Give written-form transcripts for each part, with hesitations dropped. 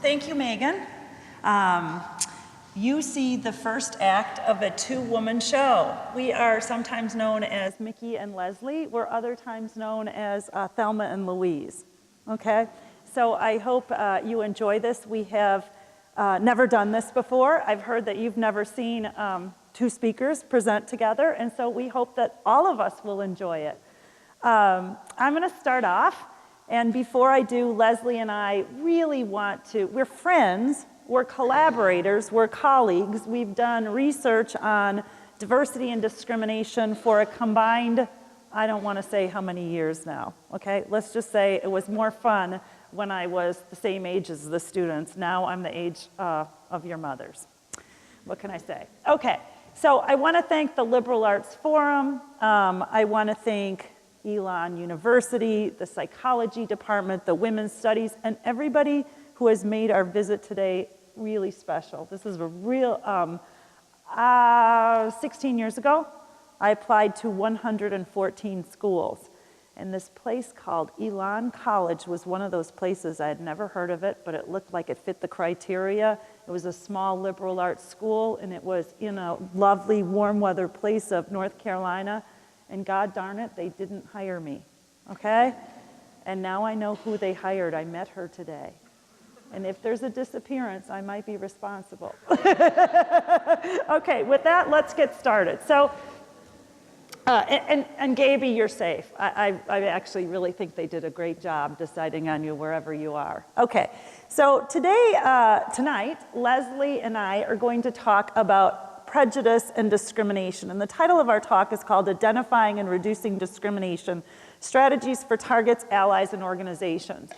Thank you, Megan. You see the first act of a two-woman show. We are sometimes known as Mickey and Leslie. We're other times known as Thelma and Louise, okay? So I hope you enjoy this. We have never done this before. I've heard that you've never seen two speakers present together, and so we hope that all of us will enjoy it. I'm gonna start off, and before I do, Leslie and I really want to, we're friends, we're collaborators, we're colleagues. We've done research on diversity and discrimination for a combined, I don't want to say how many years now, okay? Let's just say it was more fun when I was the same age as the students. Now I'm the age of your mothers. What can I say? Okay, so I want to thank the Liberal Arts Forum. I want to thank Elon University, the Psychology Department, the Women's Studies, and everybody who has made our visit today really special. This is a real, 16 years ago, I applied to 114 schools. And this place called Elon College was one of those places. I had never heard of it, but it looked like it fit the criteria. It was a small liberal arts school, and it was in a lovely warm weather place of North Carolina. And God darn it, they didn't hire me, okay? And now I know who they hired. I met her today. And if there's a disappearance, I might be responsible. Okay, with that, let's get started. So, and Gaby, you're safe. I actually really think they did a great job deciding on you wherever you are. Okay, so tonight, Leslie and I are going to talk about prejudice and discrimination. And the title of our talk is called Identifying and Reducing Discrimination, Strategies for Targets, Allies, and Organizations.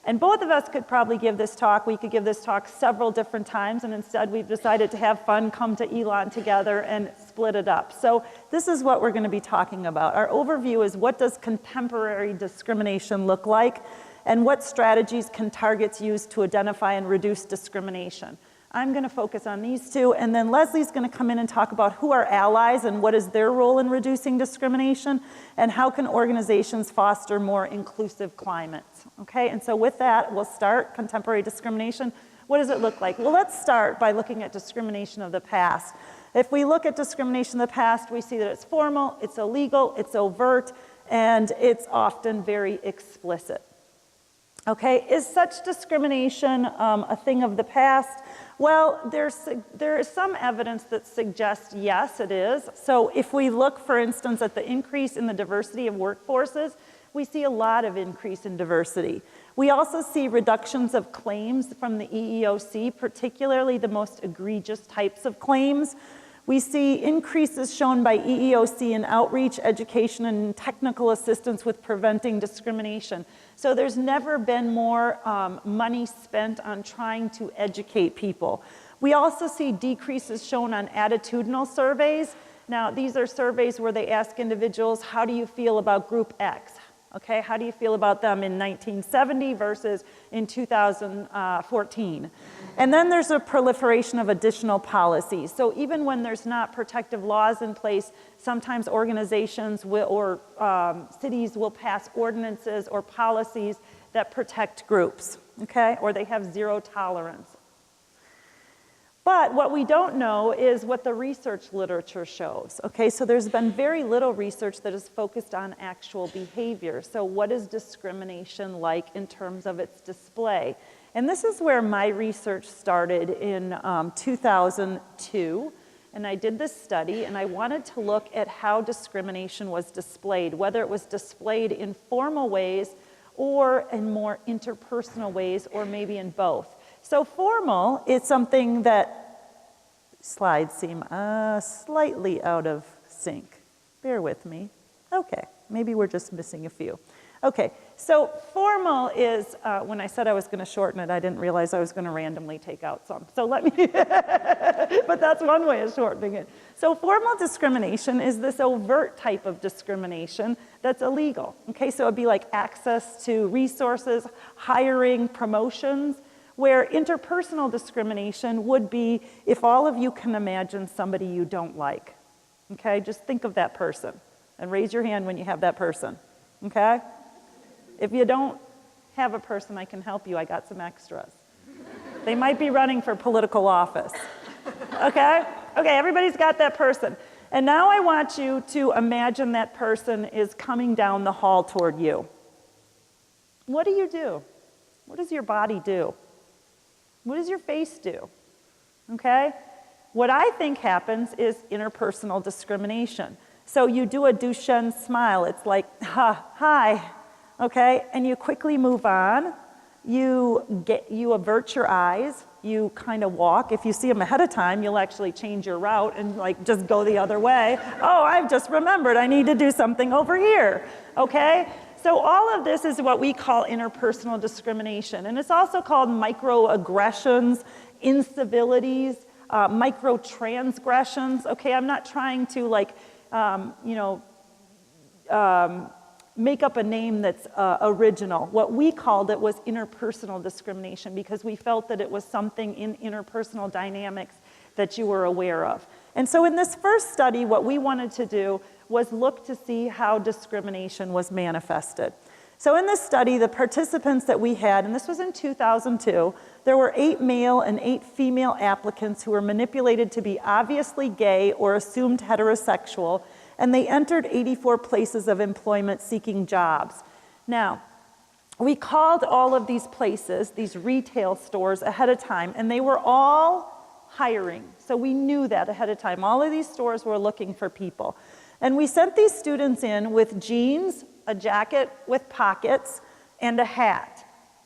And both of us could probably give this talk. We could give this talk several different times, and instead we've decided to have fun, come to Elon together, and split it up. So this is what we're going to be talking about. Our overview is, what does contemporary discrimination look like, and what strategies can targets use to identify and reduce discrimination? I'm going to focus on these two, and then Leslie's going to come in and talk about who are allies and what is their role in reducing discrimination, and how can organizations foster more inclusive climates. Okay, and so with that, we'll start contemporary discrimination. What does it look like? Well, let's start by looking at discrimination of the past. If we look at discrimination of the past, we see that it's formal, it's illegal, it's overt, and it's often very explicit. Okay, is such discrimination a thing of the past? Well, there is some evidence that suggests yes, it is. So if we look, for instance, at the increase in the diversity of workforces, we see a lot of increase in diversity. We also see reductions of claims from the EEOC, particularly the most egregious types of claims. We see increases shown by EEOC in outreach, education, and technical assistance with preventing discrimination. So there's never been more money spent on trying to educate people. We also see decreases shown on attitudinal surveys. Now, these are surveys where they ask individuals, how do you feel about group X? Okay, how do you feel about them in 1970 versus in 2014? And then there's a proliferation of additional policies. So even when there's not protective laws in place, sometimes organizations or cities will pass ordinances or policies that protect groups, okay? Or they have zero tolerance. But what we don't know is what the research literature shows. Okay, so there's been very little research that is focused on actual behavior. So what is discrimination like in terms of its display? And this is where my research started in 2002. And I did this study, and I wanted to look at how discrimination was displayed, whether it was displayed in formal ways or in more interpersonal ways, or maybe in both. So formal is something that, slides seem slightly out of sync. Bear with me. Okay, maybe we're just missing a few. Okay, so formal is, when I said I was going to shorten it, I didn't realize I was going to randomly take out some. So let me, but that's one way of shortening it. So formal discrimination is this overt type of discrimination that's illegal. Okay, so it'd be like access to resources, hiring, promotions, where interpersonal discrimination would be if all of you can imagine somebody you don't like. Okay, just think of that person and raise your hand when you have that person. Okay? If you don't have a person, I can help you. I got some extras. They might be running for political office. Okay? Okay, everybody's got that person. And now I want you to imagine that person is coming down the hall toward you. What do you do? What does your body do? What does your face do? Okay? What I think happens is interpersonal discrimination. So you do a Duchenne smile. It's like, hi, okay? And you quickly move on. You avert your eyes. You kind of walk. If you see them ahead of time, you'll actually change your route and like just go the other way. Oh, I've just remembered I need to do something over here, okay? So all of this is what we call interpersonal discrimination. And it's also called microaggressions, incivilities, microtransgressions, okay? I'm not trying to like, make up a name that's original. What we called it was interpersonal discrimination because we felt that it was something in interpersonal dynamics that you were aware of. And so in this first study, what we wanted to do was look to see how discrimination was manifested. So in this study, the participants that we had, and this was in 2002, there were 8 male and 8 female applicants who were manipulated to be obviously gay or assumed heterosexual, and they entered 84 places of employment seeking jobs. Now, we called all of these places, these retail stores, ahead of time, and they were all hiring. So we knew that ahead of time. All of these stores were looking for people. And we sent these students in with jeans, a jacket with pockets, and a hat.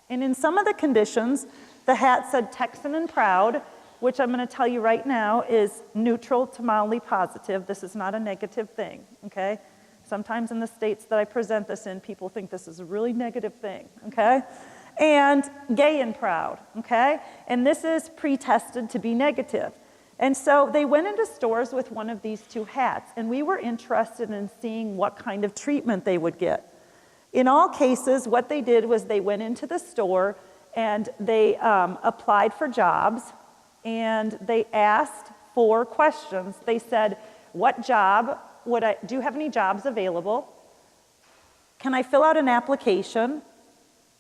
And in some of the conditions, the hat said Texan and proud, which I'm going to tell you right now is neutral to mildly positive. This is not a negative thing, okay? Sometimes in the states that I present this in, people think this is a really negative thing, okay? And gay and proud, okay? And this is pre-tested to be negative. And so they went into stores with one of these 2 hats, and we were interested in seeing what kind of treatment they would get. In all cases, what they did was they went into the store and they applied for jobs, and they asked 4 questions. They said, what job do you have any jobs available? Can I fill out an application?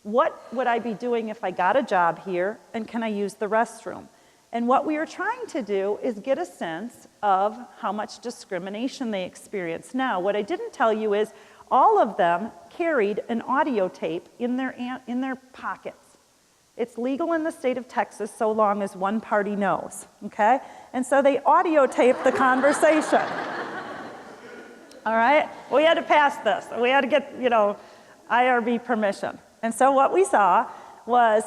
What would I be doing if I got a job here? And can I use the restroom? And what we were trying to do is get a sense of how much discrimination they experienced. Now, what I didn't tell you is all of them carried an audio tape in their pockets. It's legal in the state of Texas so long as one party knows, okay? And so they audio taped the conversation. All right? We had to pass this. We had to get, IRB permission. And so what we saw was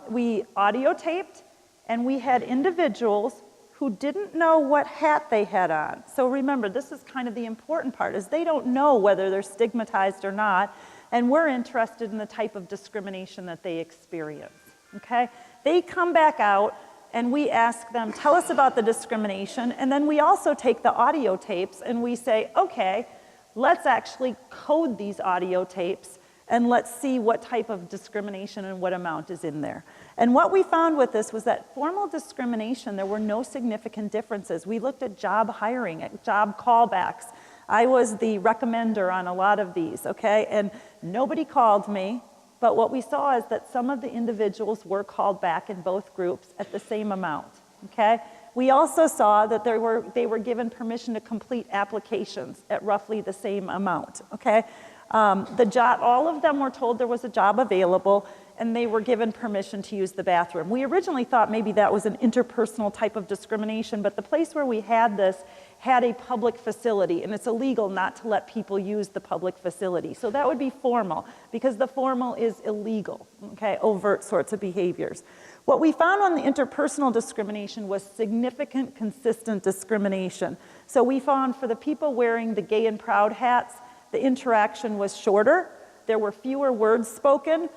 we audio taped, and we had individuals who didn't know what hat they had on. So remember, this is kind of the important part, is they don't know whether they're stigmatized or not, and we're interested in the type of discrimination that they experience, okay? They come back out, and we ask them, tell us about the discrimination, and then we also take the audio tapes, and we say, okay, let's actually code these audio tapes, and let's see what type of discrimination and what amount is in there. And what we found with this was that formal discrimination, there were no significant differences. We looked at job hiring, at job callbacks. I was the recommender on a lot of these, okay? And nobody called me, but what we saw is that some of the individuals were called back in both groups at the same amount, okay? We also saw that they were given permission to complete applications at roughly the same amount, okay? All of them were told there was a job available, and they were given permission to use the bathroom. We originally thought maybe that was an interpersonal type of discrimination, but the place where we had this had a public facility, and it's illegal not to let people use the public facility. So that would be formal, because the formal is illegal, okay, overt sorts of behaviors. What we found on the interpersonal discrimination was significant, consistent discrimination. So we found for the people wearing the gay and proud hats, the interaction was shorter, there were fewer words spoken,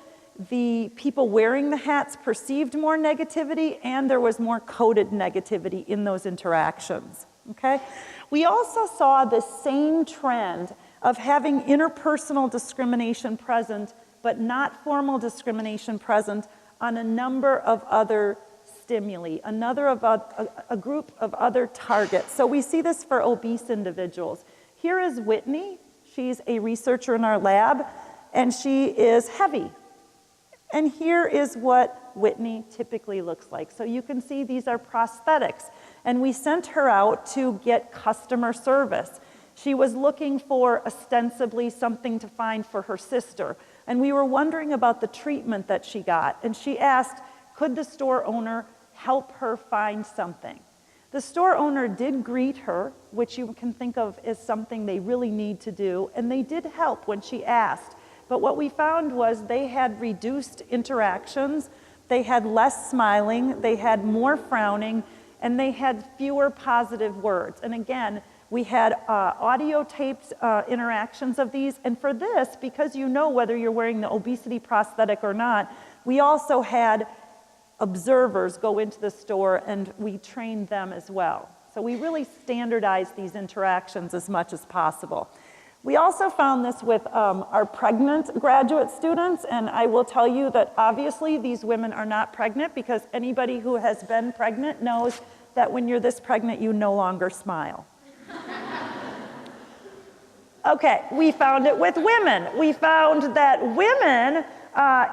the people wearing the hats perceived more negativity, and there was more coded negativity in those interactions, okay? We also saw the same trend of having interpersonal discrimination present, but not formal discrimination present on a number of other stimuli, a group of other targets. So we see this for obese individuals. Here is Whitney. She's a researcher in our lab, and she is heavy. And here is what Whitney typically looks like. So you can see these are prosthetics. And we sent her out to get customer service. She was looking for ostensibly something to find for her sister. And we were wondering about the treatment that she got. And she asked, could the store owner help her find something? The store owner did greet her, which you can think of as something they really need to do, and they did help when she asked. But what we found was they had reduced interactions, they had less smiling, they had more frowning, and they had fewer positive words. And again, we had audio taped interactions of these, and for this, because you know whether you're wearing the obesity prosthetic or not, we also had observers go into the store and we trained them as well. So we really standardized these interactions as much as possible. We also found this with our pregnant graduate students, and I will tell you that obviously these women are not pregnant, because anybody who has been pregnant knows that when you're this pregnant, you no longer smile. Okay, we found it with women. We found that women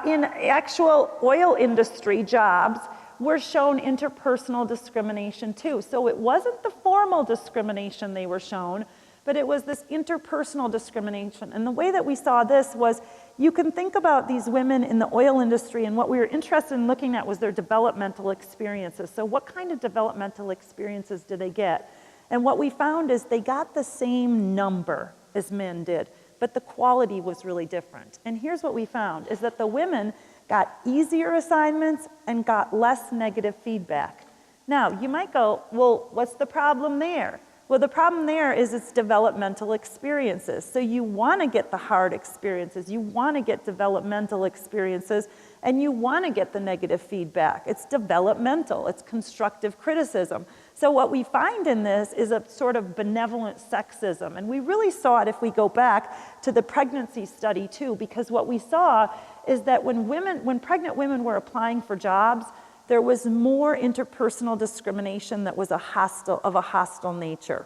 in actual oil industry jobs were shown interpersonal discrimination too. So it wasn't the formal discrimination they were shown, but it was this interpersonal discrimination. And the way that we saw this was, you can think about these women in the oil industry, and what we were interested in looking at was their developmental experiences. So what kind of developmental experiences did they get? And what we found is they got the same number as men did, but the quality was really different. And here's what we found, is that the women got easier assignments and got less negative feedback. Now, you might go, well, what's the problem there? Well, the problem there is it's developmental experiences. So you want to get the hard experiences, you want to get developmental experiences, and you want to get the negative feedback. It's developmental, it's constructive criticism. So what we find in this is a sort of benevolent sexism. And we really saw it if we go back to the pregnancy study too, because what we saw is that when pregnant women were applying for jobs, there was more interpersonal discrimination that was of a hostile nature,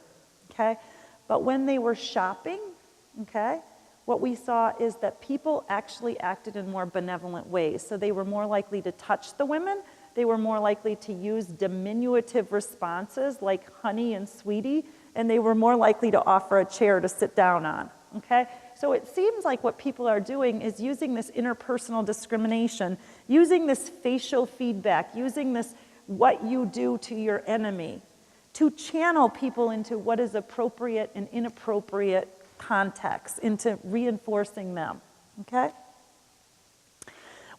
okay? But when they were shopping, okay, what we saw is that people actually acted in more benevolent ways. So they were more likely to touch the women, they were more likely to use diminutive responses like honey and sweetie, and they were more likely to offer a chair to sit down on, okay? So it seems like what people are doing is using this interpersonal discrimination, using this facial feedback, using this what you do to your enemy to channel people into what is appropriate and inappropriate context, into reinforcing them, okay?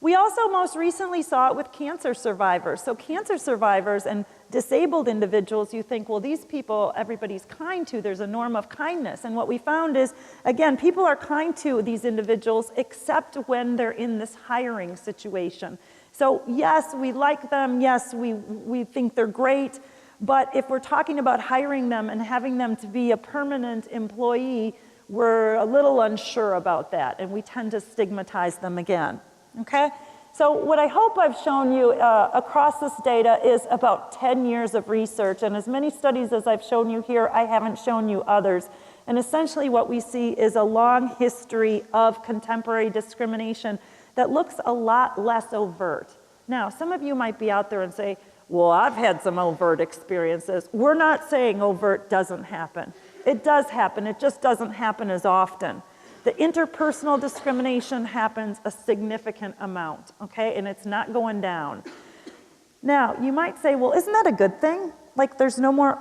We also most recently saw it with cancer survivors. So cancer survivors and disabled individuals, you think, well, these people, everybody's kind to, there's a norm of kindness. And what we found is, again, people are kind to these individuals except when they're in this hiring situation. So yes, we like them, yes, we think they're great, but if we're talking about hiring them and having them to be a permanent employee, we're a little unsure about that, and we tend to stigmatize them again. Okay, so what I hope I've shown you across this data is about 10 years of research, and as many studies as I've shown you here, I haven't shown you others. And essentially what we see is a long history of contemporary discrimination that looks a lot less overt. Now, some of you might be out there and say, well, I've had some overt experiences. We're not saying overt doesn't happen. It does happen, it just doesn't happen as often. The interpersonal discrimination happens a significant amount, okay, and it's not going down. Now, you might say, well, isn't that a good thing? Like there's no more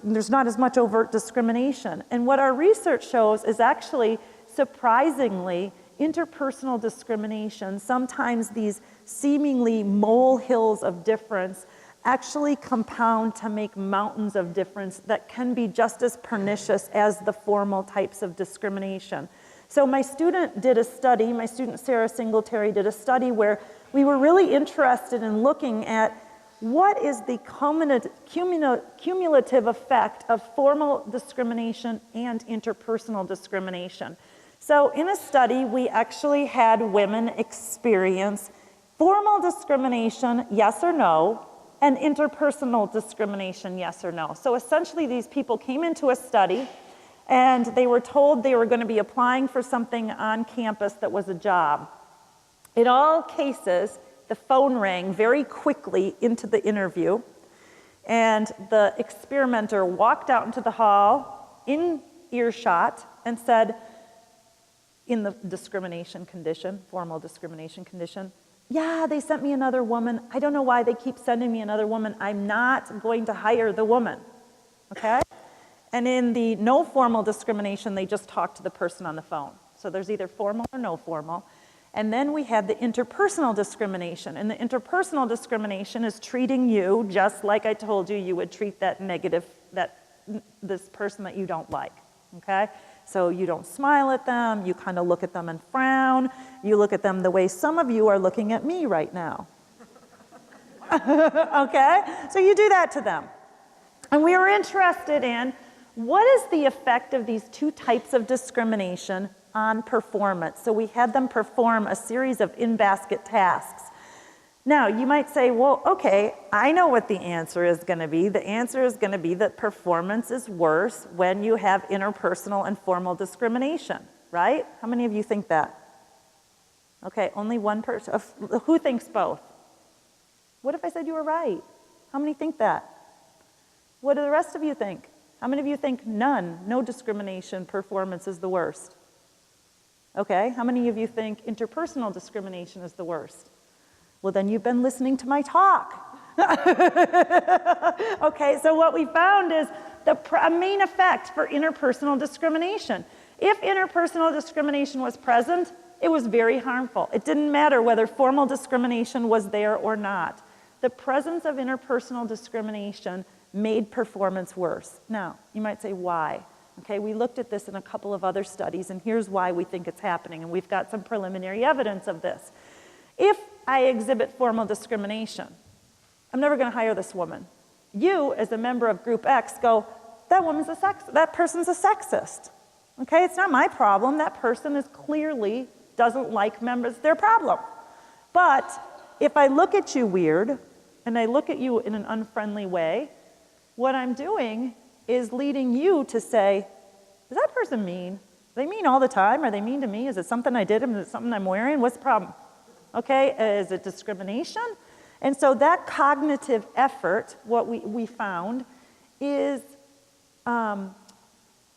there's not as much overt discrimination. And what our research shows is actually, surprisingly, interpersonal discrimination, sometimes these seemingly molehills of difference, actually compound to make mountains of difference that can be just as pernicious as the formal types of discrimination. So my student did a study, my student Sarah Singletary did a study where we were really interested in looking at what is the cumulative effect of formal discrimination and interpersonal discrimination. So in a study, we actually had women experience formal discrimination, yes or no, and interpersonal discrimination, yes or no. So essentially these people came into a study and they were told they were going to be applying for something on campus that was a job. In all cases, the phone rang very quickly into the interview, and the experimenter walked out into the hall in earshot and said, in the discrimination condition, formal discrimination condition, yeah, they sent me another woman. I don't know why they keep sending me another woman. I'm not going to hire the woman, okay? And in the no formal discrimination, they just talk to the person on the phone. So there's either formal or no formal. And then we have the interpersonal discrimination. And the interpersonal discrimination is treating you just like I told you you would treat that negative, this person that you don't like, okay? So you don't smile at them, you kind of look at them and frown, you look at them the way some of you are looking at me right now. Okay? So you do that to them. And we were interested in what is the effect of these two types of discrimination on performance. So we had them perform a series of in-basket tasks. Now, you might say, well, okay, I know what the answer is going to be. The answer is going to be that performance is worse when you have interpersonal and formal discrimination, right? How many of you think that? Okay, only one person. Who thinks both? What if I said you were right? How many think that? What do the rest of you think? How many of you think none, no discrimination, performance is the worst? Okay, how many of you think interpersonal discrimination is the worst? Well, then you've been listening to my talk. Okay, so what we found is a main effect for interpersonal discrimination. If interpersonal discrimination was present, it was very harmful. It didn't matter whether formal discrimination was there or not. The presence of interpersonal discrimination made performance worse. Now, you might say, why? Okay, we looked at this in a couple of other studies, and here's why we think it's happening, and we've got some preliminary evidence of this. If I exhibit formal discrimination, I'm never going to hire this woman. You, as a member of Group X, go, that person's a sexist. Okay, it's not my problem. That person is clearly doesn't like members, their problem. But if I look at you weird, and I look at you in an unfriendly way, what I'm doing is leading you to say, is that person mean? Are they mean all the time? Are they mean to me? Is it something I did? Is it something I'm wearing? What's the problem? Okay, is it discrimination? And so that cognitive effort, what we found, is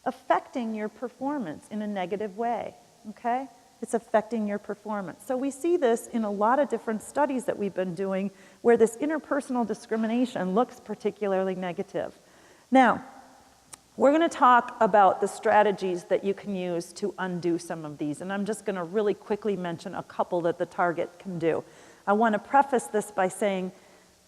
affecting your performance in a negative way, okay? It's affecting your performance. So we see this in a lot of different studies that we've been doing where this interpersonal discrimination looks particularly negative. Now, we're going to talk about the strategies that you can use to undo some of these, and I'm just going to really quickly mention a couple that the target can do. I want to preface this by saying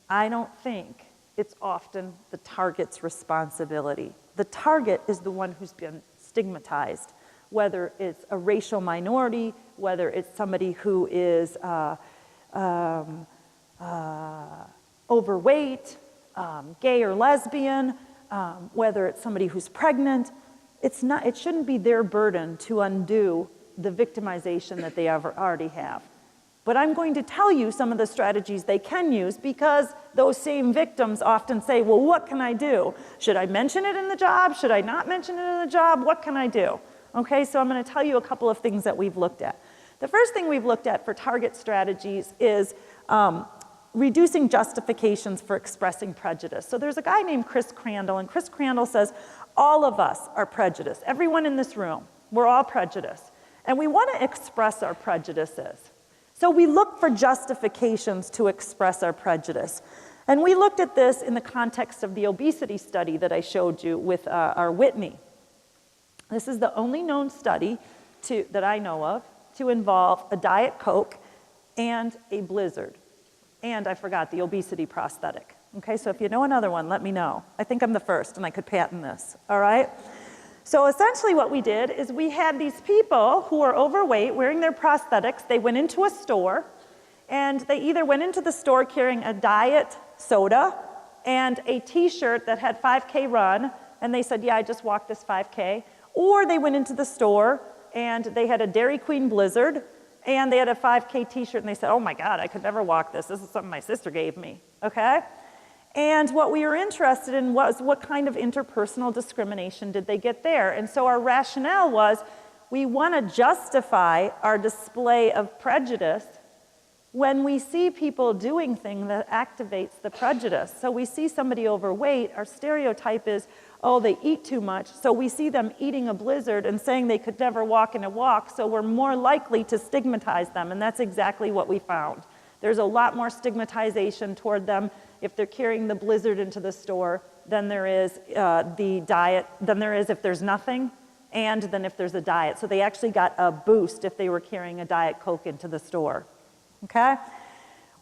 I don't think it's often the target's responsibility. The target is the one who's been stigmatized, whether it's a racial minority, whether it's somebody who is overweight, gay or lesbian, whether it's somebody who's pregnant. It shouldn't be their burden to undo the victimization that they already have. But I'm going to tell you some of the strategies they can use because those same victims often say, well, what can I do? Should I mention it in the job? Should I not mention it in the job? What can I do? Okay, so I'm going to tell you a couple of things that we've looked at. The first thing we've looked at for target strategies is reducing justifications for expressing prejudice. So there's a guy named Chris Crandall, and Chris Crandall says, all of us are prejudiced. Everyone in this room, we're all prejudiced. And we want to express our prejudices. So we look for justifications to express our prejudice. And we looked at this in the context of the obesity study that I showed you with our Whitney. This is the only known study that I know of to involve a Diet Coke and a Blizzard. And I forgot the obesity prosthetic. Okay, so if you know another one, let me know. I think I'm the first and I could patent this, all right? So essentially what we did is we had these people who were overweight wearing their prosthetics. They went into a store and they either went into the store carrying a diet soda and a t-shirt that had 5K run, and they said, yeah, I just walked this 5K. Or they went into the store and they had a Dairy Queen Blizzard and they had a 5K t-shirt and they said, oh my God, I could never walk this. This is something my sister gave me, okay? And what we were interested in was what kind of interpersonal discrimination did they get there? And so our rationale was we want to justify our display of prejudice when we see people doing things that activates the prejudice. So we see somebody overweight, our stereotype is, oh, they eat too much. So we see them eating a blizzard and saying they could never walk in a walk, so we're more likely to stigmatize them, and that's exactly what we found. There's a lot more stigmatization toward them if they're carrying the blizzard into the store than there is the diet, than there is if there's nothing, and than if there's a diet. So they actually got a boost if they were carrying a Diet Coke into the store. Okay?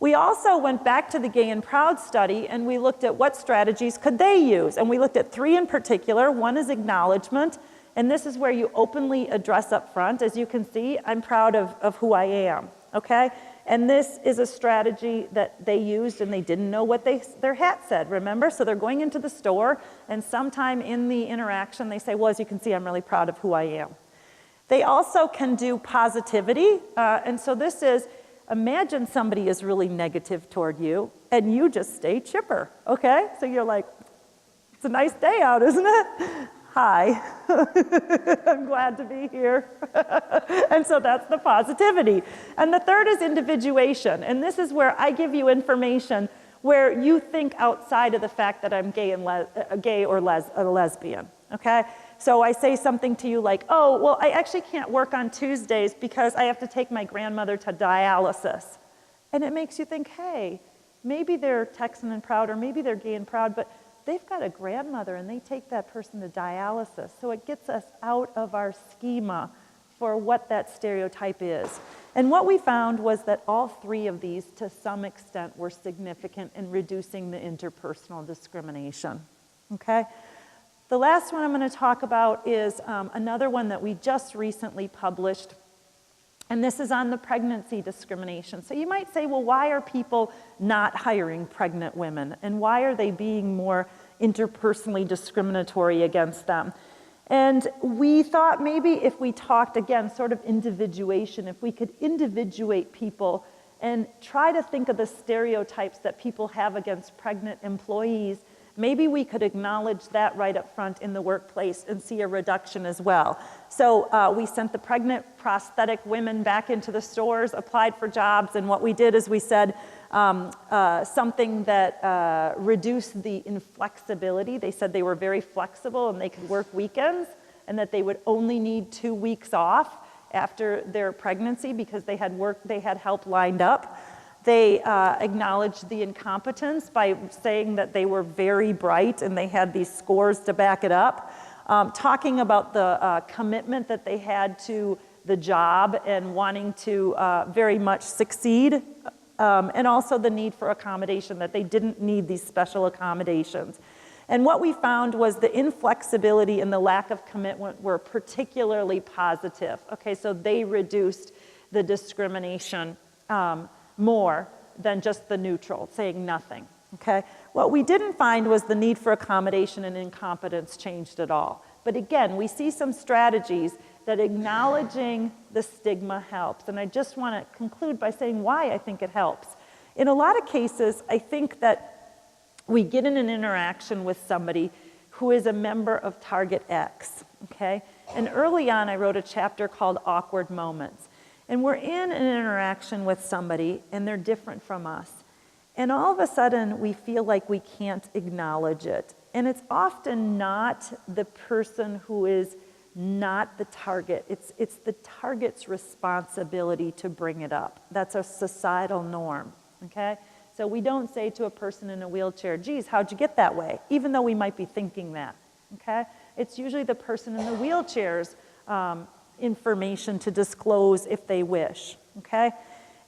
We also went back to the Gay and Proud study and we looked at what strategies could they use. And we looked at 3 in particular. One is acknowledgement, and this is where you openly address up front. As you can see, I'm proud of who I am, okay? And this is a strategy that they used and they didn't know what their hat said, remember? So they're going into the store and sometime in the interaction they say, well, as you can see, I'm really proud of who I am. They also can do positivity, and so this is, imagine somebody is really negative toward you and you just stay chipper, okay? So you're like, it's a nice day out, isn't it? Hi, I'm glad to be here. And so that's the positivity. And the third is individuation. And this is where I give you information where you think outside of the fact that I'm gay or a lesbian, okay? So I say something to you like, oh, well, I actually can't work on Tuesdays because I have to take my grandmother to dialysis. And it makes you think, hey, maybe they're Texan and proud, or maybe they're gay and proud, but they've got a grandmother and they take that person to dialysis. So it gets us out of our schema for what that stereotype is. And what we found was that all 3 of these, to some extent, were significant in reducing the interpersonal discrimination, okay? The last one I'm going to talk about is another one that we just recently published, and this is on the pregnancy discrimination. So you might say, well, why are people not hiring pregnant women, and why are they being more interpersonally discriminatory against them? And we thought maybe if we talked, again, sort of individuation, if we could individuate people and try to think of the stereotypes that people have against pregnant employees, maybe we could acknowledge that right up front in the workplace and see a reduction as well. So we sent the pregnant prosthetic women back into the stores, applied for jobs, and what we did is we said something that reduced the inflexibility. They said they were very flexible and they could work weekends, and that they would only need 2 weeks off after their pregnancy because they had help lined up. They acknowledged the incompetence by saying that they were very bright and they had these scores to back it up. Talking about the commitment that they had to the job and wanting to very much succeed, and also the need for accommodation, that they didn't need these special accommodations. And what we found was the inflexibility and the lack of commitment were particularly positive. Okay, so they reduced the discrimination more than just the neutral, saying nothing, okay? What we didn't find was the need for accommodation and incompetence changed at all. But again, we see some strategies that acknowledging the stigma helps. And I just want to conclude by saying why I think it helps. In a lot of cases, I think that we get in an interaction with somebody who is a member of Target X, okay? And early on, I wrote a chapter called Awkward Moments. And we're in an interaction with somebody, and they're different from us. And all of a sudden, we feel like we can't acknowledge it. And it's often not the person who is not the target. It's the target's responsibility to bring it up. That's a societal norm, okay? So we don't say to a person in a wheelchair, geez, how'd you get that way? Even though we might be thinking that, okay? It's usually the person in the wheelchair's information to disclose if they wish, okay?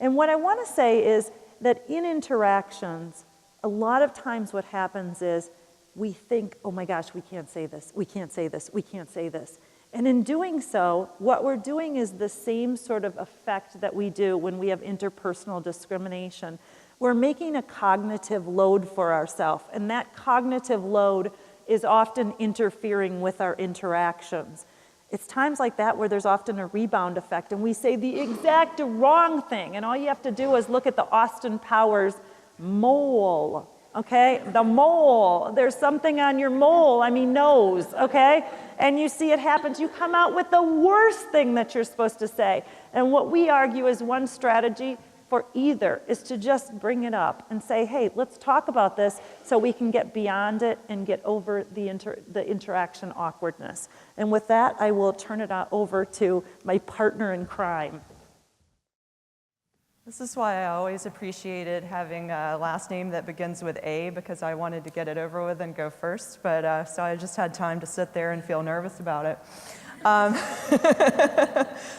And what I want to say is that in interactions, a lot of times what happens is we think, oh my gosh, we can't say this, we can't say this, we can't say this. And in doing so, what we're doing is the same sort of effect that we do when we have interpersonal discrimination. We're making a cognitive load for ourselves, and that cognitive load is often interfering with our interactions. It's times like that where there's often a rebound effect, and we say the exact wrong thing, and all you have to do is look at the Austin Powers mole, okay? The mole, there's something on your nose, okay? And you see it happens, you come out with the worst thing that you're supposed to say. And what we argue is one strategy, for either is to just bring it up and say, hey, let's talk about this so we can get beyond it and get over the interaction awkwardness. And with that, I will turn it over to my partner in crime. This is why I always appreciated having a last name that begins with A, because I wanted to get it over with and go first, but so I just had time to sit there and feel nervous about it.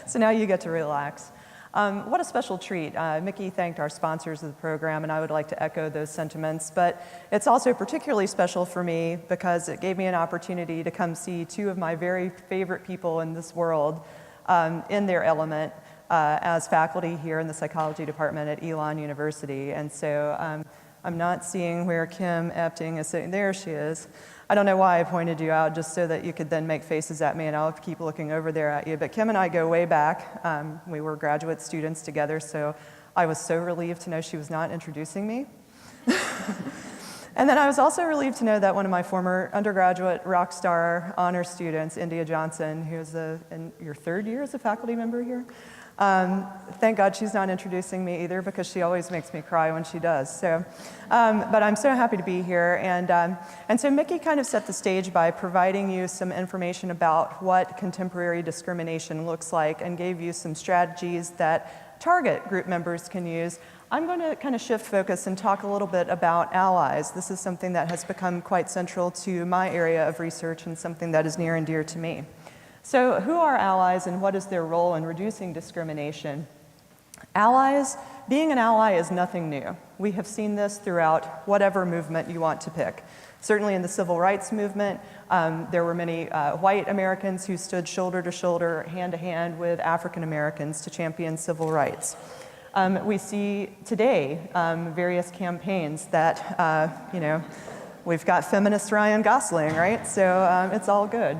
So now you get to relax. What a special treat. Mickey thanked our sponsors of the program, and I would like to echo those sentiments, but it's also particularly special for me because it gave me an opportunity to come see two of my very favorite people in this world in their element as faculty here in the psychology department at Elon University. And so I'm not seeing where Kim Epting is sitting. There she is. I don't know why I pointed you out, just so that you could then make faces at me and I'll keep looking over there at you. But Kim and I go way back. We were graduate students together, so I was so relieved to know she was not introducing me. And then I was also relieved to know that one of my former undergraduate rock star honor students, India Johnson, who's in your third year as a faculty member here, thank God she's not introducing me either, because she always makes me cry when she does. So, but I'm so happy to be here. And so Mickey kind of set the stage by providing you some information about what contemporary discrimination looks like and gave you some strategies that target group members can use. I'm going to kind of shift focus and talk a little bit about allies. This is something that has become quite central to my area of research and something that is near and dear to me. So who are allies and what is their role in reducing discrimination? Allies, being an ally is nothing new. We have seen this throughout whatever movement you want to pick. Certainly in the civil rights movement, there were many white Americans who stood shoulder to shoulder, hand to hand with African Americans to champion civil rights. We see today various campaigns that, we've got feminist Ryan Gosling, right? So it's all good.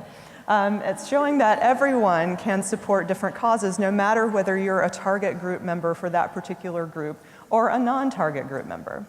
It's showing that everyone can support different causes, no matter whether you're a target group member for that particular group or a non-target group member.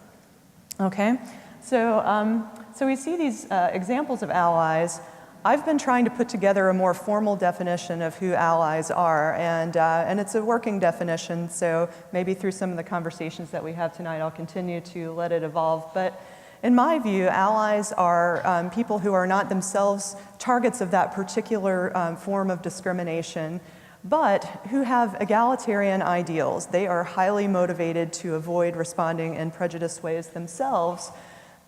Okay, so we see these examples of allies. I've been trying to put together a more formal definition of who allies are, and it's a working definition, so maybe through some of the conversations that we have tonight, I'll continue to let it evolve. But in my view, allies are people who are not themselves targets of that particular form of discrimination, but who have egalitarian ideals. They are highly motivated to avoid responding in prejudiced ways themselves.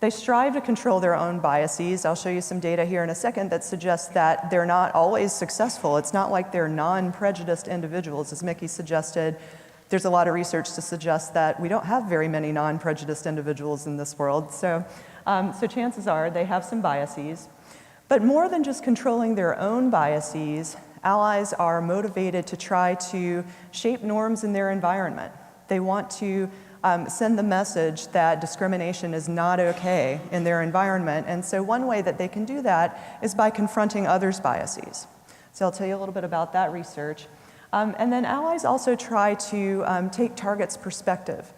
They strive to control their own biases. I'll show you some data here in a second that suggests that they're not always successful. It's not like they're non-prejudiced individuals, as Mickey suggested. There's a lot of research to suggest that we don't have very many non-prejudiced individuals in this world. So chances are they have some biases. But more than just controlling their own biases, allies are motivated to try to shape norms in their environment. They want to send the message that discrimination is not okay in their environment. And so one way that they can do that is by confronting others' biases. So I'll tell you a little bit about that research. And then allies also try to take targets' perspective.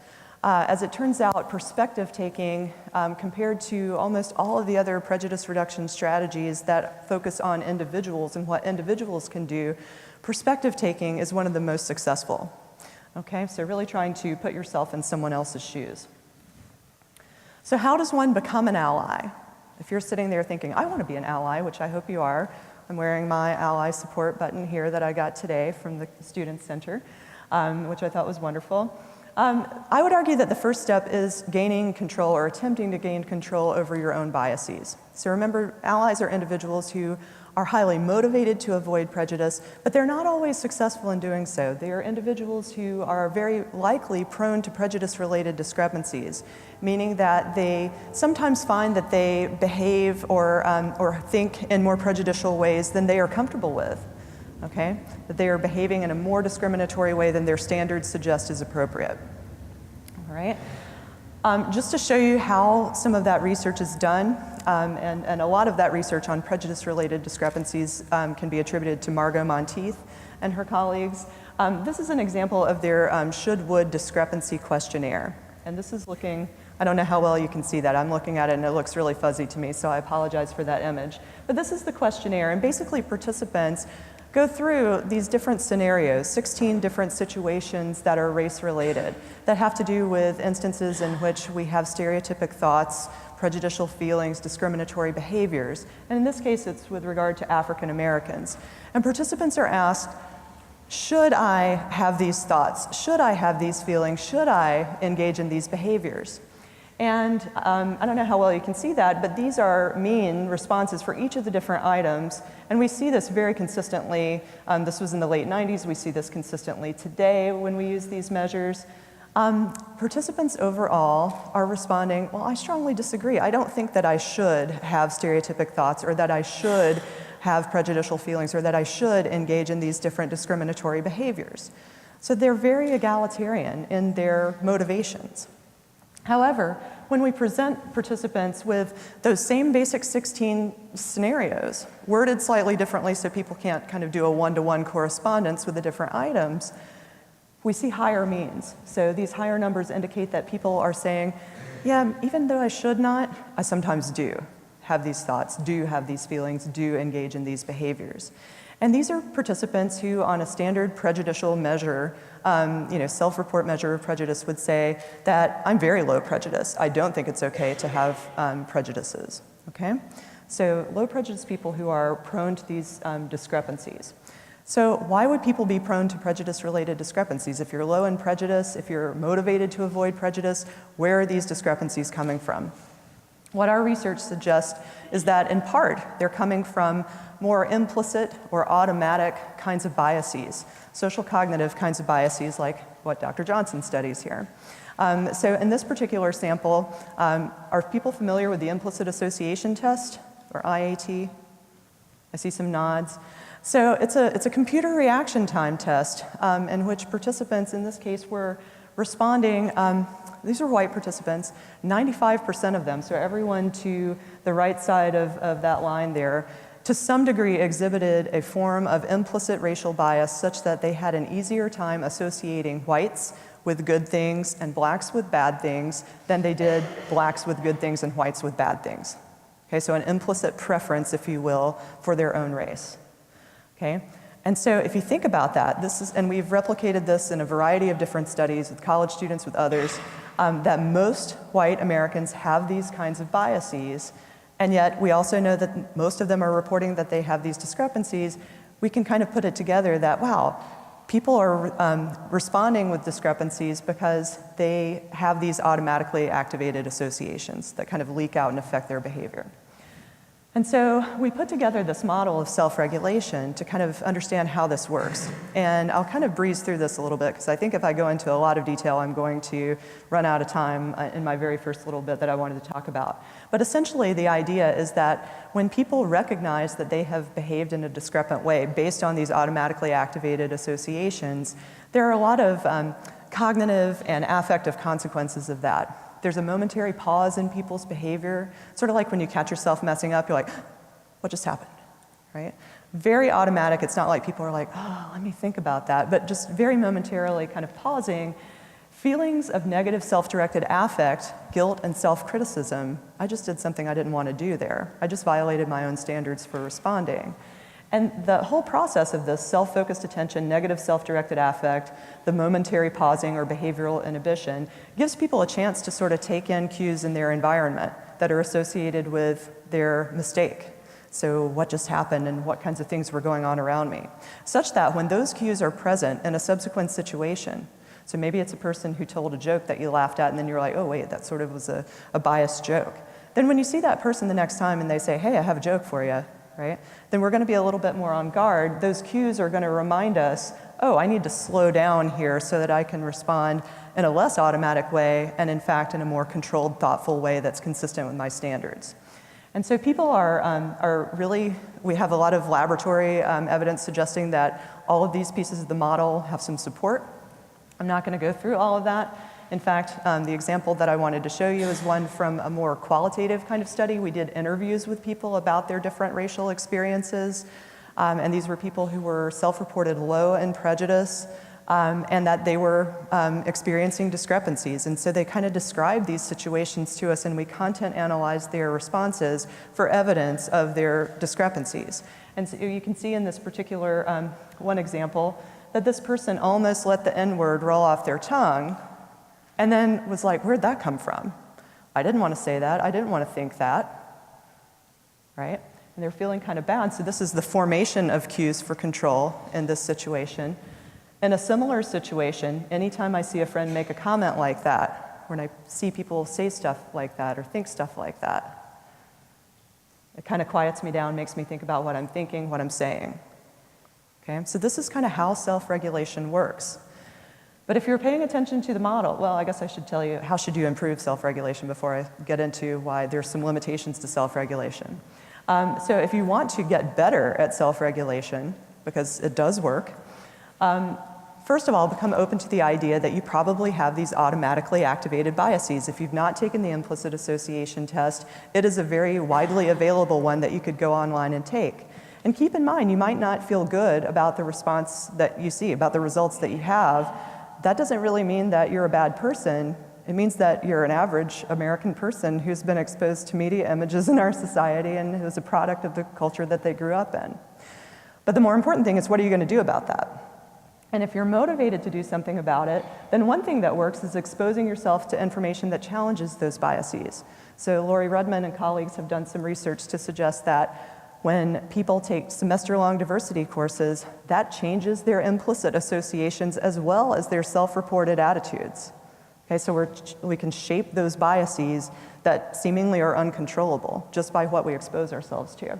As it turns out, perspective taking, compared to almost all of the other prejudice reduction strategies that focus on individuals and what individuals can do, perspective taking is one of the most successful. Okay, so really trying to put yourself in someone else's shoes. So how does one become an ally? If you're sitting there thinking, I want to be an ally, which I hope you are, I'm wearing my ally support button here that I got today from the Student Center, which I thought was wonderful. I would argue that the first step is gaining control or attempting to gain control over your own biases. So remember, allies are individuals who are highly motivated to avoid prejudice, but they're not always successful in doing so. They are individuals who are very likely prone to prejudice-related discrepancies, meaning that they sometimes find that they behave or think in more prejudicial ways than they are comfortable with, okay? That they are behaving in a more discriminatory way than their standards suggest is appropriate, all right? Just to show you how some of that research is done, and a lot of that research on prejudice-related discrepancies can be attributed to Margot Monteith and her colleagues. This is an example of their should-would discrepancy questionnaire. And this is looking, I don't know how well you can see that. I'm looking at it and it looks really fuzzy to me, so I apologize for that image. But this is the questionnaire, and basically participants go through these different scenarios, 16 different situations that are race-related, that have to do with instances in which we have stereotypic thoughts, prejudicial feelings, discriminatory behaviors. And in this case, it's with regard to African Americans. And participants are asked, should I have these thoughts? Should I have these feelings? Should I engage in these behaviors? And I don't know how well you can see that, but these are mean responses for each of the different items. And we see this very consistently. This was in the late 90s. We see this consistently today when we use these measures. Participants overall are responding, well, I strongly disagree. I don't think that I should have stereotypic thoughts, or that I should have prejudicial feelings, or that I should engage in these different discriminatory behaviors. So they're very egalitarian in their motivations. However, when we present participants with those same basic 16 scenarios, worded slightly differently so people can't kind of do a one-to-one correspondence with the different items, we see higher means. So these higher numbers indicate that people are saying, yeah, even though I should not, I sometimes do have these thoughts, do have these feelings, do engage in these behaviors. And these are participants who, on a standard prejudicial measure, self-report measure of prejudice, would say that I'm very low prejudice. I don't think it's okay to have prejudices, okay? So low prejudice people who are prone to these discrepancies. So why would people be prone to prejudice-related discrepancies? If you're low in prejudice, if you're motivated to avoid prejudice, where are these discrepancies coming from? What our research suggests is that, in part, they're coming from more implicit or automatic kinds of biases, social cognitive kinds of biases like what Dr. Johnson studies here. So in this particular sample, are people familiar with the implicit association test, or IAT? I see some nods. So it's a computer reaction time test in which participants, in this case, were responding. These are white participants, 95% of them, so everyone to the right side of that line there, to some degree exhibited a form of implicit racial bias such that they had an easier time associating whites with good things and blacks with bad things than they did blacks with good things and whites with bad things. Okay, so an implicit preference, if you will, for their own race. Okay? And so if you think about that, and we've replicated this in a variety of different studies with college students, with others, that most white Americans have these kinds of biases, and yet we also know that most of them are reporting that they have these discrepancies. We can kind of put it together that, wow, people are responding with discrepancies because they have these automatically activated associations that kind of leak out and affect their behavior. And so we put together this model of self-regulation to kind of understand how this works. And I'll kind of breeze through this a little bit, because I think if I go into a lot of detail, I'm going to run out of time in my very first little bit that I wanted to talk about. But essentially, the idea is that when people recognize that they have behaved in a discrepant way based on these automatically activated associations, there are a lot of cognitive and affective consequences of that. There's a momentary pause in people's behavior, sort of like when you catch yourself messing up, you're like, what just happened, right? Very automatic. It's not like people are like, oh, let me think about that, but just very momentarily kind of pausing. Feelings of negative self-directed affect, guilt, and self-criticism. I just did something I didn't want to do there. I just violated my own standards for responding. And the whole process of this self-focused attention, negative self-directed affect, the momentary pausing or behavioral inhibition, gives people a chance to sort of take in cues in their environment that are associated with their mistake. So what just happened and what kinds of things were going on around me? Such that when those cues are present in a subsequent situation, so maybe it's a person who told a joke that you laughed at and then you're like, oh wait, that sort of was a biased joke. Then when you see that person the next time and they say, hey, I have a joke for you, right? Then we're going to be a little bit more on guard. Those cues are going to remind us, oh, I need to slow down here so that I can respond in a less automatic way and, in fact, in a more controlled, thoughtful way that's consistent with my standards. And so people are really, we have a lot of laboratory evidence suggesting that all of these pieces of the model have some support. I'm not going to go through all of that. In fact, the example that I wanted to show you is one from a more qualitative kind of study. We did interviews with people about their different racial experiences, and these were people who were self-reported low in prejudice, and that they were experiencing discrepancies. And so they kind of described these situations to us, and we content analyzed their responses for evidence of their discrepancies. And so you can see in this particular one example that this person almost let the N-word roll off their tongue and then was like, where'd that come from? I didn't want to say that. I didn't want to think that, right? And they're feeling kind of bad. So this is the formation of cues for control in this situation. In a similar situation, anytime I see a friend make a comment like that, when I see people say stuff like that or think stuff like that, it kind of quiets me down, makes me think about what I'm thinking, what I'm saying. Okay? So this is kind of how self-regulation works. But if you're paying attention to the model, well, I guess I should tell you how should you improve self-regulation before I get into why there's some limitations to self-regulation. So if you want to get better at self-regulation, because it does work, first of all, become open to the idea that you probably have these automatically activated biases. If you've not taken the implicit association test, it is a very widely available one that you could go online and take. And keep in mind, you might not feel good about the response that you see, about the results that you have. That doesn't really mean that you're a bad person. It means that you're an average American person who's been exposed to media images in our society and who's a product of the culture that they grew up in. But the more important thing is, what are you going to do about that? And if you're motivated to do something about it, then one thing that works is exposing yourself to information that challenges those biases. So Lori Rudman and colleagues have done some research to suggest that when people take semester-long diversity courses, that changes their implicit associations as well as their self-reported attitudes. Okay, so we can shape those biases that seemingly are uncontrollable just by what we expose ourselves to.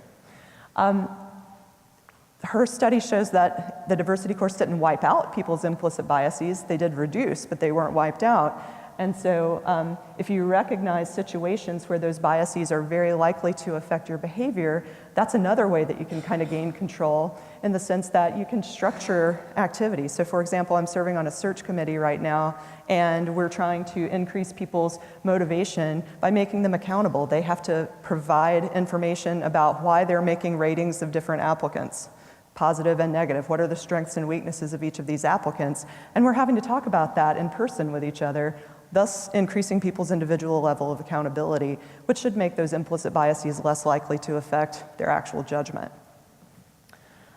Her study shows that the diversity course didn't wipe out people's implicit biases. They did reduce, but they weren't wiped out. And so if you recognize situations where those biases are very likely to affect your behavior, that's another way that you can kind of gain control, in the sense that you can structure activities. So for example, I'm serving on a search committee right now, and we're trying to increase people's motivation by making them accountable. They have to provide information about why they're making ratings of different applicants, positive and negative. What are the strengths and weaknesses of each of these applicants? And we're having to talk about that in person with each other, thus increasing people's individual level of accountability, which should make those implicit biases less likely to affect their actual judgment.